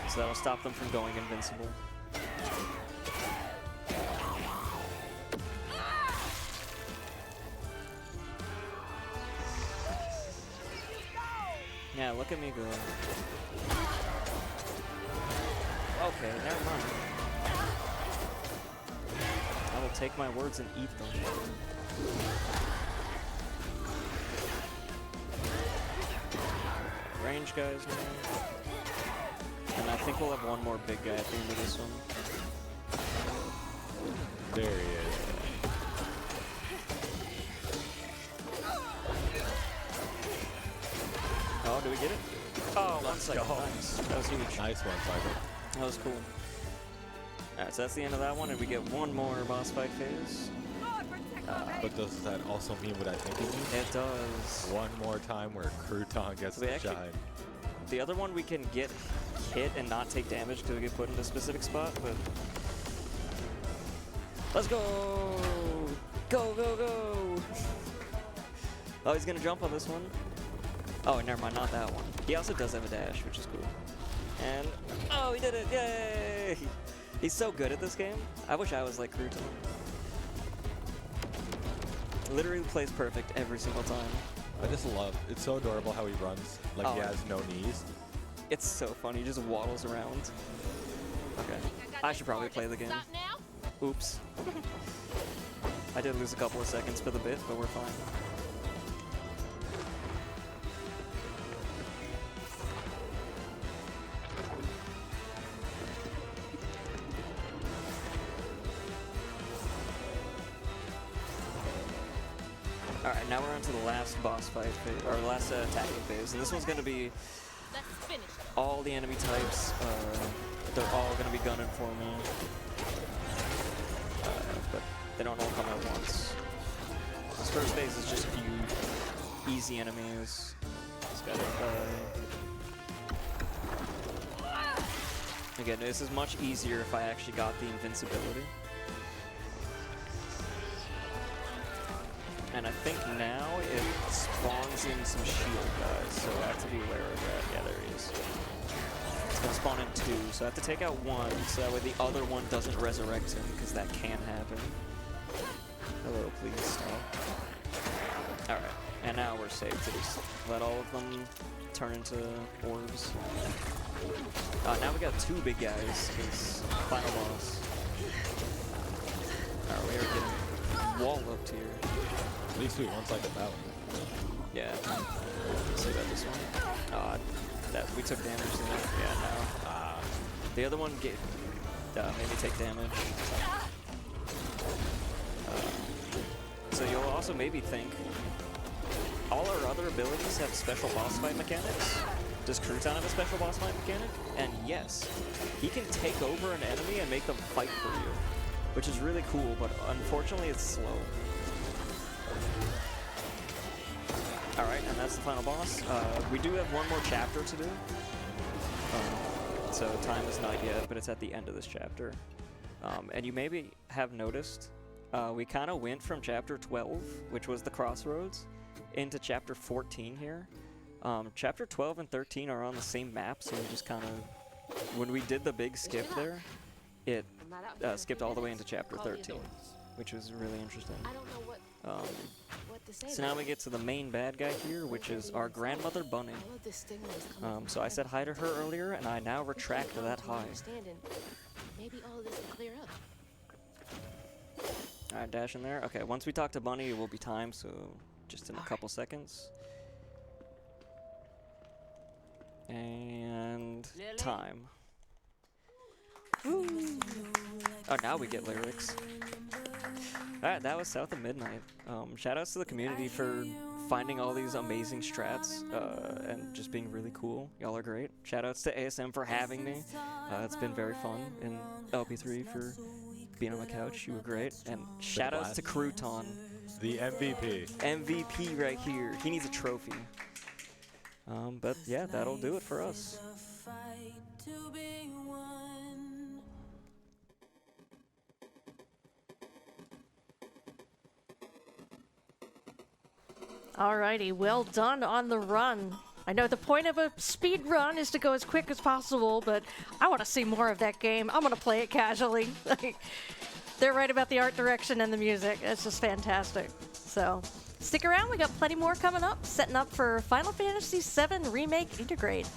So that'll stop them from going invincible. Yeah, look at me go. Okay, never mind. I will take my words and eat them. Range guys now. And I think we'll have one more big guy at the end of this one. There he is. Oh, do we get it? Oh, one second. go. Nice. That was huge. Nice one, Cyber. That was cool. Alright, so that's the end of that one, and we get one more boss fight phase. But does that also mean what I think it means? It does. One more time where Crouton gets So we to actually- shine. The other one we can get hit and not take damage because we get put into a specific spot, but... Let's go! Go, go, go! Oh, he's gonna jump on this one. Oh, never mind, not that one. He also does have a dash, which is cool. And... Oh, he did it! Yay! He's so good at this game. I wish I was like Crouton. Literally plays perfect every single time. I just love, it's so adorable how he runs, like he Oh. has no knees. It's so funny, he just waddles around. Okay, I should probably play the game. Stop now? Oops. I did lose a couple of seconds for the bit, but we're fine. Alright, now we're on to the last boss fight phase, or last attacking phase, and this one's gonna be Let's finish. all the enemy types they're all gonna be gunning for me. But they don't all come at once. This first phase is just a few easy enemies. This guy don't die. Again, this is much easier if I actually got the invincibility. And I think now it spawns in some shield guys, so I have to be aware of that. Yeah, there he is. It's gonna spawn in 2, so I have to take out 1, so that way the other one doesn't resurrect him, because that can happen. Hello, please stop. Alright, and now we're safe to just let all of them turn into orbs. Now we got 2 big guys, because final boss. Alright, we are getting walloped here. At least we won like that one. Yeah. Let's see about this one. That we took damage to that. Yeah, no. The other one made me take damage. So you'll also maybe think, all our other abilities have special boss fight mechanics. Does Crouton have a special boss fight mechanic? And yes, he can take over an enemy and make them fight for you, which is really cool, but unfortunately it's slow. Alright, and that's the final boss. We do have one more chapter to do. So time is not yet, but it's at the end of this chapter. And you maybe have noticed, we kind of went from chapter 12, which was the crossroads, into chapter 14 here. Chapter 12 and 13 are on the same map, so we just kind of, when we did the big skip there, it skipped all the way into chapter 13, which was really interesting. I don't know what to say. So now we get to the main bad guy here, which is our grandmother Bunny. So I said hi to her earlier, and I now retract that hi. Maybe all of this will clear up. Alright, dash in there. Okay, once we talk to Bunny, it will be time, so just in a couple seconds. And time. Oh, now we get lyrics. Alright, that was South of Midnight. Shoutouts to the community for finding all these amazing strats and just being really cool. Y'all are great. Shoutouts to ASM for having me. It's been very fun. And LP3 for being on my couch. You were great. And shoutouts to Crouton. The MVP. MVP right here. He needs a trophy. But yeah, that'll do it for us. Alrighty, well done on the run. I know the point of a speed run is to go as quick as possible, but I want to see more of that game. I'm going to play it casually. They're right about the art direction and the music. It's just fantastic. So stick around. We got plenty more coming up, setting up for Final Fantasy VII Remake Integrate.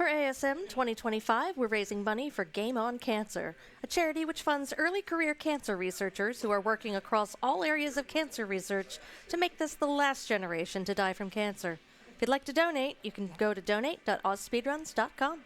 For ASM 2025, we're raising money for Game On Cancer, a charity which funds early career cancer researchers who are working across all areas of cancer research to make this the last generation to die from cancer. If you'd like to donate, you can go to donate.ausspeedruns.com.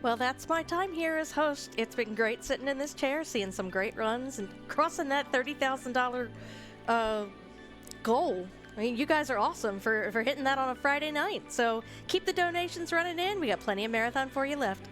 Well, that's my time here as host. It's been great sitting in this chair, seeing some great runs, and crossing that $30,000 goal. I mean, you guys are awesome for hitting that on a Friday night. So keep the donations running in. We got plenty of marathon for you left.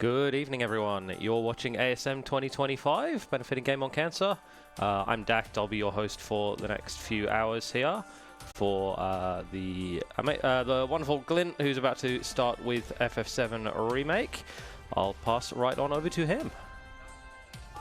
Good evening, everyone. You're watching ASM 2025, Benefiting Game on Cancer. I'm Dact. I'll be your host for the next few hours here for the wonderful Glint, who's about to start with FF7 Remake. I'll pass right on over to him.